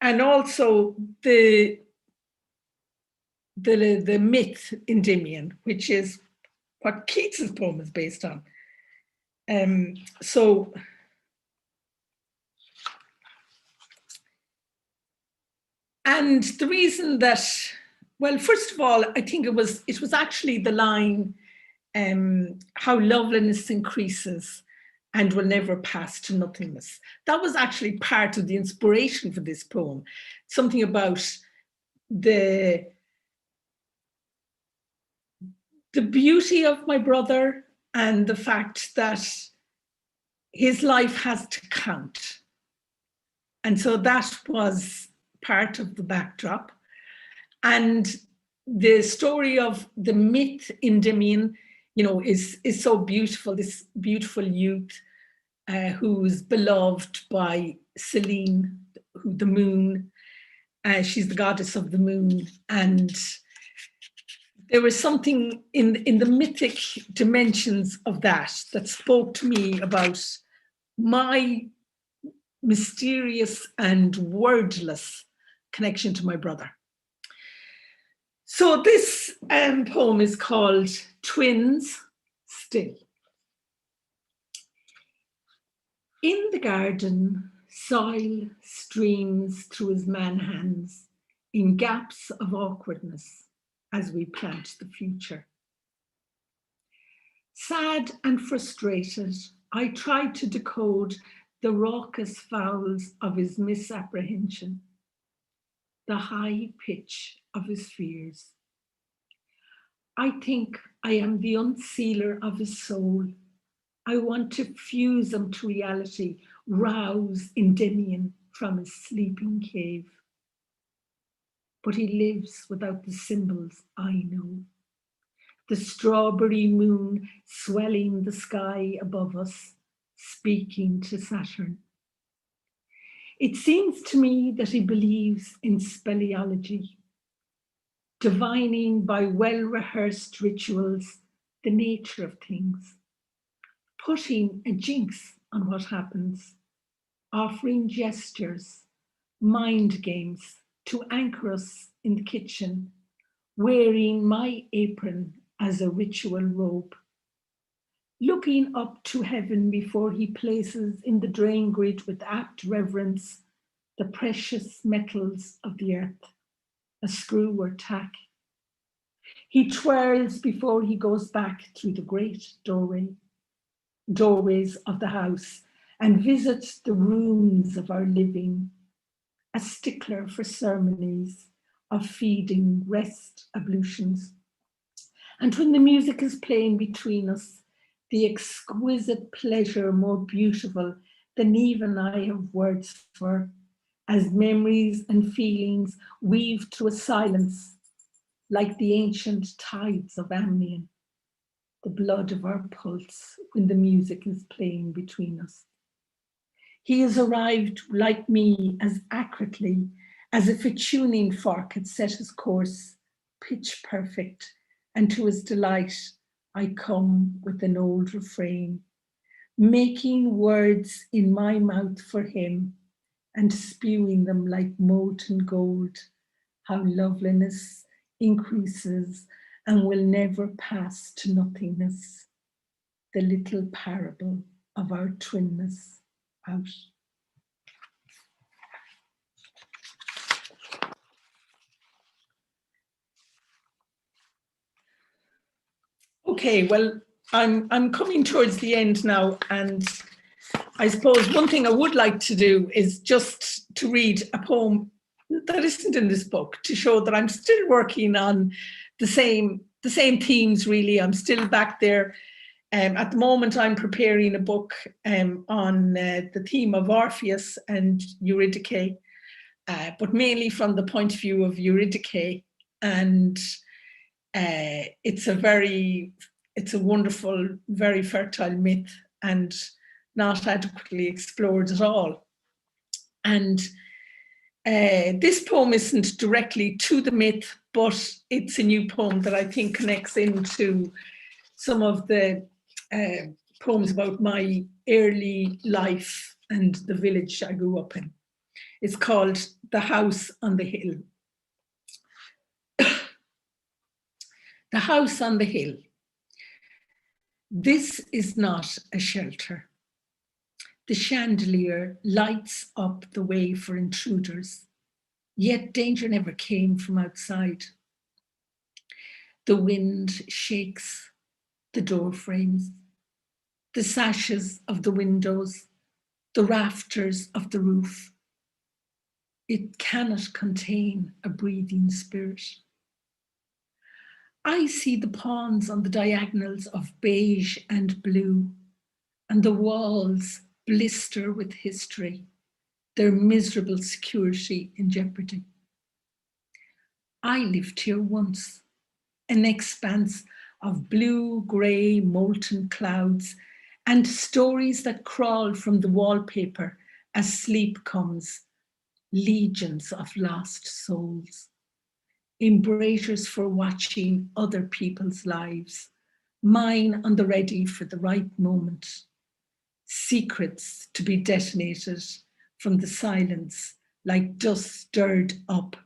and also the myth Endymion, which is what Keats's poem is based on. So and the reason that, well, first of all, I think it was actually the line, how loveliness increases and will never pass to nothingness. That was actually part of the inspiration for this poem. Something about the beauty of my brother and the fact that his life has to count. And so that was part of the backdrop. And the story of the myth Endymion, you know, is so beautiful. This beautiful youth who's beloved by Selene, who the moon. She's the goddess of the moon, and there was something in the mythic dimensions of that spoke to me about my mysterious and wordless connection to my brother. So this poem is called Twins Still. In the garden, soil streams through his man hands in gaps of awkwardness as we plant the future. Sad and frustrated, I try to decode the raucous fouls of his misapprehension, the high pitch of his fears. I think I am the unsealer of his soul. I want to fuse him to reality, rouse Endymion from his sleeping cave. But he lives without the symbols I know. The strawberry moon swelling the sky above us, speaking to Saturn. It seems to me that he believes in speleology, divining by well-rehearsed rituals the nature of things, putting a jinx on what happens, offering gestures, mind games to anchor us in the kitchen, wearing my apron as a ritual robe, looking up to heaven before he places in the drain grid with apt reverence the precious metals of the earth, a screw or tack. He twirls before he goes back through the great doorways of the house and visits the rooms of our living, a stickler for ceremonies of feeding, rest, ablutions. And when the music is playing between us, the exquisite pleasure more beautiful than even I have words for, as memories and feelings weave through a silence like the ancient tides of Amnion, the blood of our pulse when the music is playing between us. He has arrived like me as accurately as if a tuning fork had set his course, pitch perfect, and to his delight, I come with an old refrain, making words in my mouth for him and spewing them like molten gold, how loveliness increases and will never pass to nothingness, the little parable of our twinness out. Okay, well, I'm coming towards the end now, and I suppose one thing I would like to do is just to read a poem that isn't in this book to show that I'm still working on the same themes. Really, I'm still back there. At the moment, I'm preparing a book on the theme of Orpheus and Eurydice, but mainly from the point of view of Eurydice, and it's a wonderful, very fertile myth and not adequately explored at all. And this poem isn't directly to the myth, but it's a new poem that I think connects into some of the poems about my early life and the village I grew up in. It's called The House on the Hill. The house on the hill. This is not a shelter. The chandelier lights up the way for intruders, yet danger never came from outside. The wind shakes the door frames, the sashes of the windows, the rafters of the roof. It cannot contain a breathing spirit. I see the pawns on the diagonals of beige and blue, and the walls blister with history, their miserable security in jeopardy. I lived here once, an expanse of blue-grey molten clouds and stories that crawl from the wallpaper as sleep comes, legions of lost souls. Embrasures for watching other people's lives, mine on the ready for the right moment, secrets to be detonated from the silence like dust stirred up,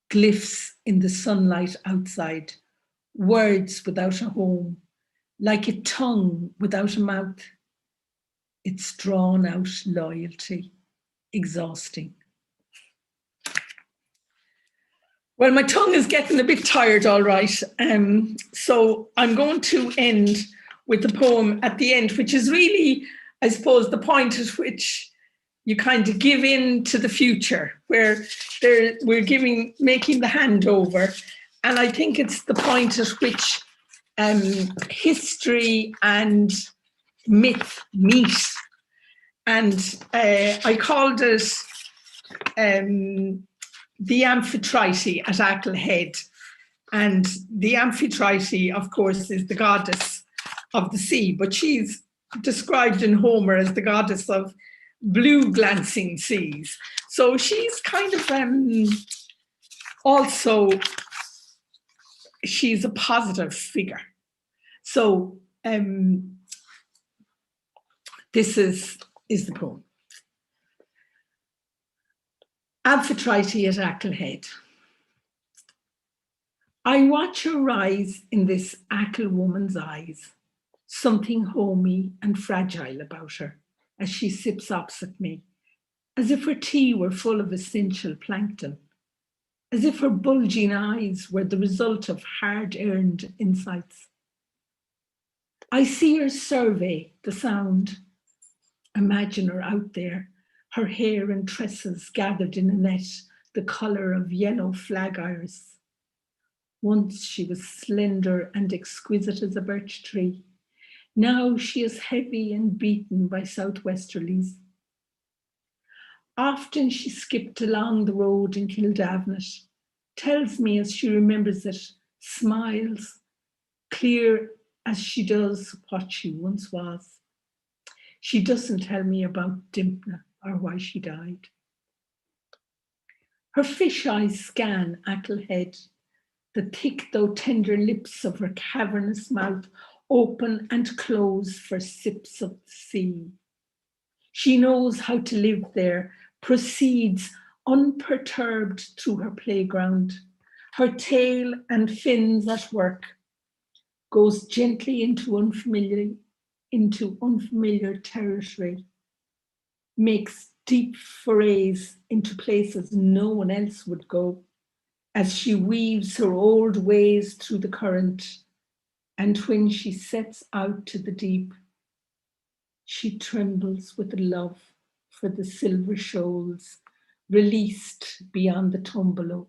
glyphs in the sunlight outside, words without a home, like a tongue without a mouth. It's drawn out loyalty, exhausting. Well, my tongue is getting a bit tired, all right. So I'm going to end with the poem at the end, which is really, I suppose, the point at which you kind of give in to the future, where we're making the handover. And I think it's the point at which history and myth meet. And I called it the Amphitrite at Achill. And the Amphitrite, of course, is the goddess of the sea, but she's described in Homer as the goddess of blue glancing seas. So she's kind of also, she's a positive figure. So this is the poem. Amphitrite at Achill. I watch her rise in this Achill woman's eyes, something homey and fragile about her as she sips opposite me, as if her tea were full of essential plankton, as if her bulging eyes were the result of hard-earned insights. I see her survey the sound, imagine her out there, her hair and tresses gathered in a net, the colour of yellow flag iris. Once she was slender and exquisite as a birch tree, Now she is heavy and beaten by southwesterlies. Often she skipped along the road in Kildavnet, tells me as she remembers it, smiles, clear as she does what she once was. She doesn't tell me about Dimpna or why she died. Her fish eyes scan Achill Head, the thick though tender lips of her cavernous mouth open and close for sips of the sea. She knows how to live there, proceeds unperturbed through her playground, her tail and fins at work, goes gently into unfamiliar territory, makes deep forays into places no one else would go, as she weaves her old ways through the current. And when she sets out to the deep, she trembles with love for the silver shoals released beyond the tumbelow.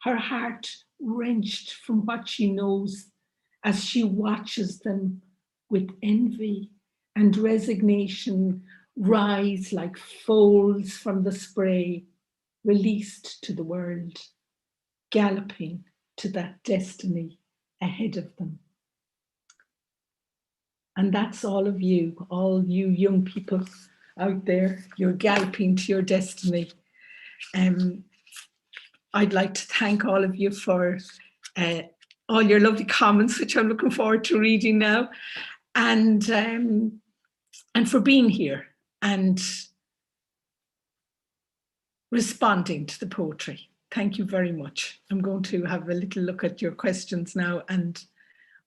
Her heart wrenched from what she knows as she watches them with envy and resignation rise like folds from the spray, released to the world, galloping to that destiny ahead of them. And that's all of you, all you young people out there, you're galloping to your destiny. I'd like to thank all of you for all your lovely comments, which I'm looking forward to reading now, and for being here and responding to the poetry. Thank you very much. I'm going to have a little look at your questions now, and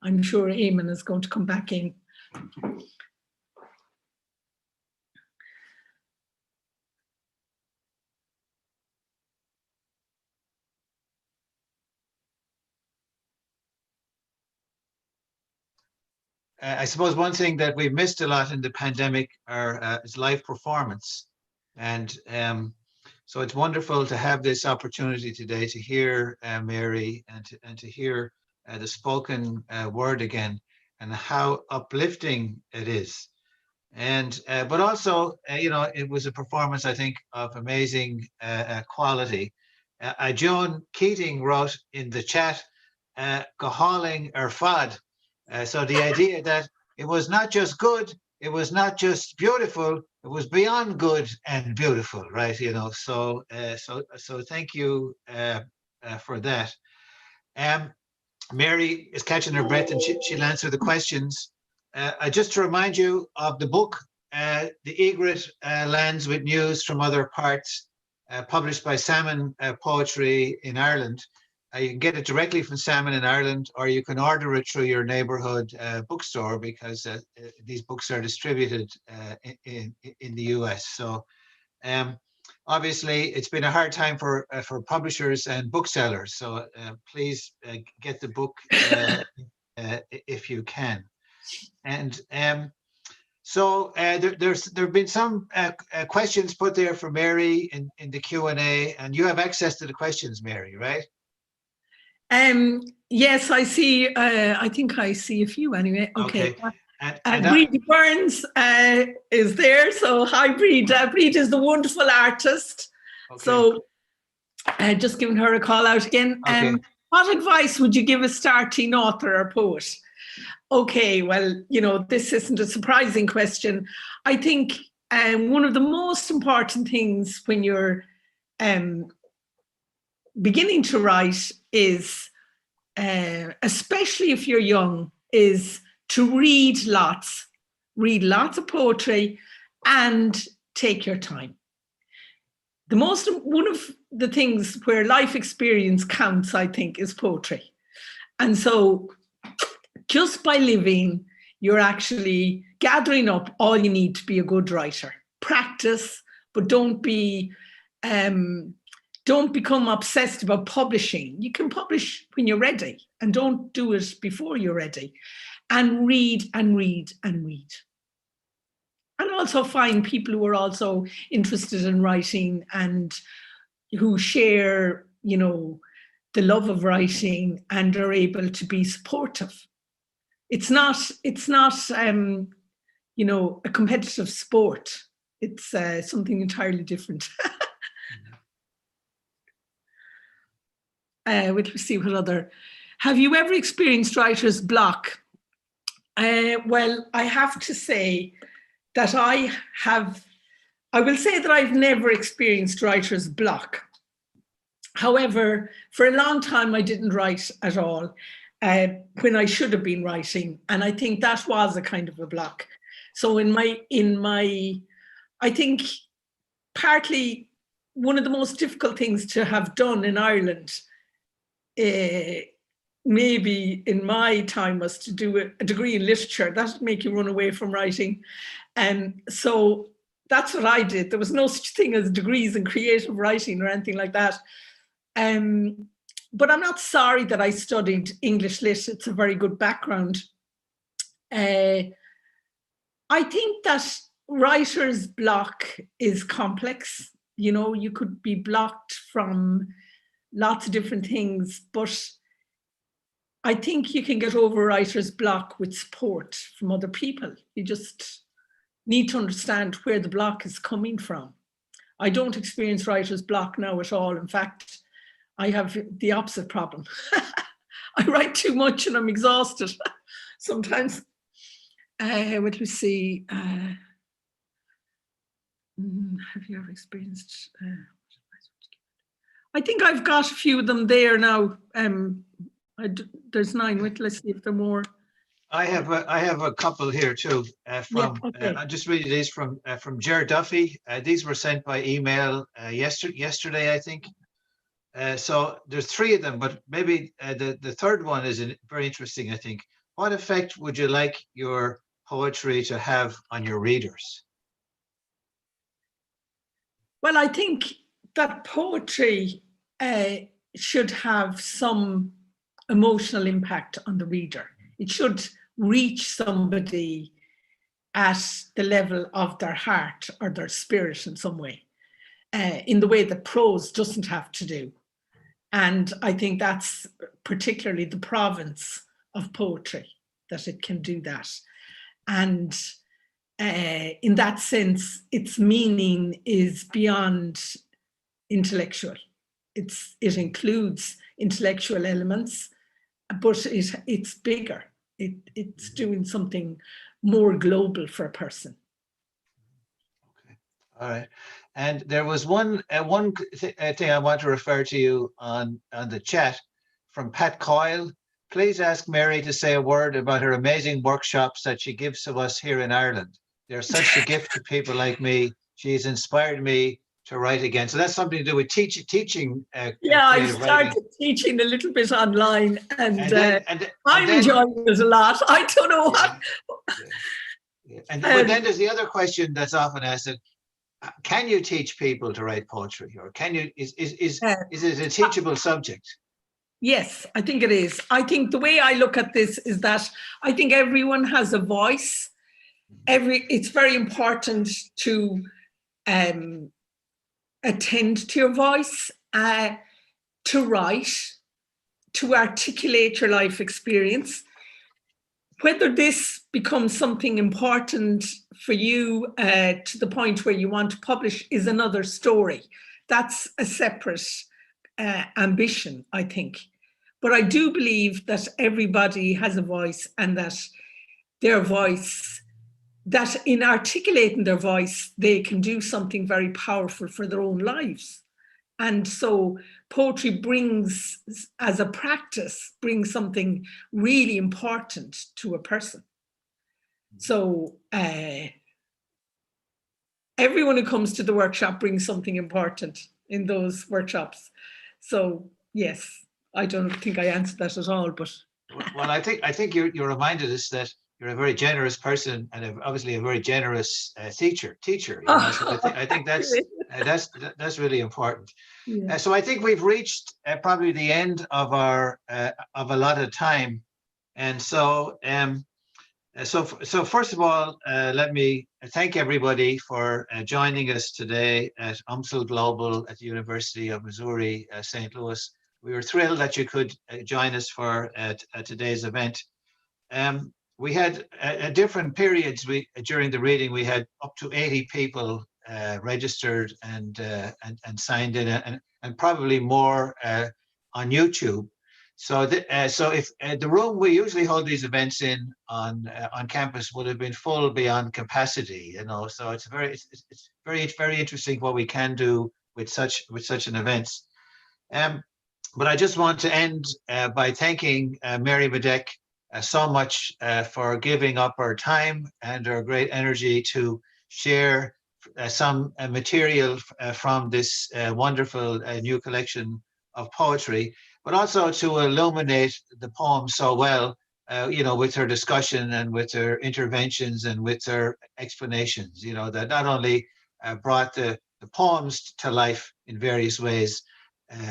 I'm sure Eamon is going to come back in. I suppose one thing that we've missed a lot in the pandemic is live performance. And so it's wonderful to have this opportunity today to hear Mary and to hear the spoken word again, and how uplifting it is. And but also, it was a performance, I think, of amazing quality. Joan Keating wrote in the chat, "Gohalling er fad." So the idea that it was not just good, it was not just beautiful, it was beyond good and beautiful, right? So thank you for that. Mary is catching her breath, and she'll answer the questions. Just to remind you of the book, The Egret Lands with News from Other Parts, published by Salmon Poetry in Ireland. You can get it directly from Salmon in Ireland, or you can order it through your neighborhood bookstore, because these books are distributed in the US. So obviously, it's been a hard time for publishers and booksellers. So please get the book if you can. And so there have been some questions put there for Mary in the Q&A, and you have access to the questions, Mary, right? Yes, I see. I think I see a few anyway. Okay. And Breed Burns is there. So hi, Breed. Breed is the wonderful artist. Okay. So just giving her a call out again. Okay. What advice would you give a starting author or poet? Okay, well, this isn't a surprising question. I think one of the most important things when you're beginning to write is, especially if you're young, is to read lots of poetry and take your time. One of the things where life experience counts, I think, is poetry. And so just by living, you're actually gathering up all you need to be a good writer. Practice, but don't become obsessed about publishing. You can publish when you're ready, and don't do it before you're ready. And read and read and read. And also find people who are also interested in writing and who share, the love of writing and are able to be supportive. it's not you know, a competitive sport. It's something entirely different. We'll see what other. Have you ever experienced writer's block? Well, I have to say that I will say that I've never experienced writer's block. However, for a long time, I didn't write at all when I should have been writing. And I think that was a kind of a block. So I think partly one of the most difficult things to have done in Ireland, maybe in my time, was to do a degree in literature. That would make you run away from writing. And so that's what I did. There was no such thing as degrees in creative writing or anything like that. But I'm not sorry that I studied English lit. It's a very good background. I think that writer's block is complex. You know, you could be blocked from lots of different things, but I think you can get over writer's block with support from other people. You just need to understand where the block is coming from. I don't experience writer's block now at all. In fact, I have the opposite problem. I write too much and I'm exhausted sometimes. What do we see? Have you ever experienced? I think I've got a few of them there now. There's 9. Wait, let's see if there are more. I have a couple here too. From I'm just reading these from Ger Duffy. These were sent by email yesterday, I think. So there's 3 of them, but maybe the third one is very interesting, I think. What effect would you like your poetry to have on your readers? Well, I think that poetry should have some emotional impact on the reader. It should reach somebody at the level of their heart or their spirit in some way, in the way that prose doesn't have to do. And I think that's particularly the province of poetry, that it can do that. And in that sense, its meaning is beyond intellectual. It includes intellectual elements, but it's bigger. It's doing something more global for a person. Okay, all right. And there was one thing I want to refer to you on the chat from Pat Coyle. Please ask Mary to say a word about her amazing workshops that she gives to us here in Ireland. They're such a gift to people like me. She has inspired me to write again. So that's something to do with teaching. Yeah, I started writing. Teaching a little bit online, and I'm enjoying it a lot. I don't know what. Yeah. But then there's the other question that's often asked: can you teach people to write poetry, or can you? Is it a teachable subject? Yes, I think it is. I think the way I look at this is that I think everyone has a voice. It's very important to attend to your voice, to write, to articulate your life experience. Whether this becomes something important for you to the point where you want to publish is another story. That's a separate ambition, I think. But I do believe that everybody has a voice, and that their voice, that in articulating their voice, they can do something very powerful for their own lives. And so poetry brings, as a practice, brings something really important to a person. So everyone who comes to the workshop brings something important in those workshops. So yes, I don't think I answered that at all, but. Well, I think you reminded us that you're a very generous person, and obviously a very generous teacher. You know? So I think that's really important. Yeah. So I think we've reached probably the end of our of allotted time, and so so first of all, let me thank everybody for joining us today at UMSL Global at the University of Missouri, St. Louis. We were thrilled that you could join us for today's event. we had different periods. During the reading, we had up to 80 people registered and signed in, and probably more on YouTube. So, so if the room we usually hold these events in on campus would have been full beyond capacity, you know. So it's very interesting what we can do with such an event. But I just want to end by thanking Mary Madec so much for giving up her time and her great energy to share some material from this wonderful new collection of poetry, but also to illuminate the poem so well, you know, with her discussion and with her interventions and with her explanations, you know, that not only brought the poems to life in various ways,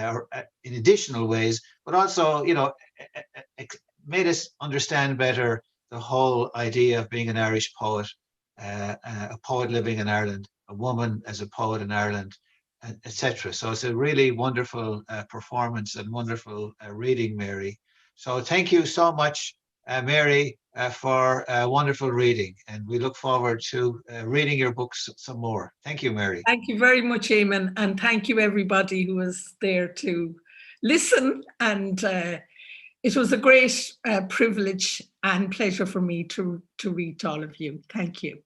or in additional ways, but also, you know, made us understand better the whole idea of being an Irish poet, a poet living in Ireland, a woman as a poet in Ireland, etc. So it's a really wonderful performance and wonderful reading, Mary. So thank you so much, Mary, for wonderful reading. And we look forward to reading your books some more. Thank you, Mary. Thank you very much, Eamon. And thank you, everybody who was there to listen. And it was a great privilege and pleasure for me to read to all of you. Thank you.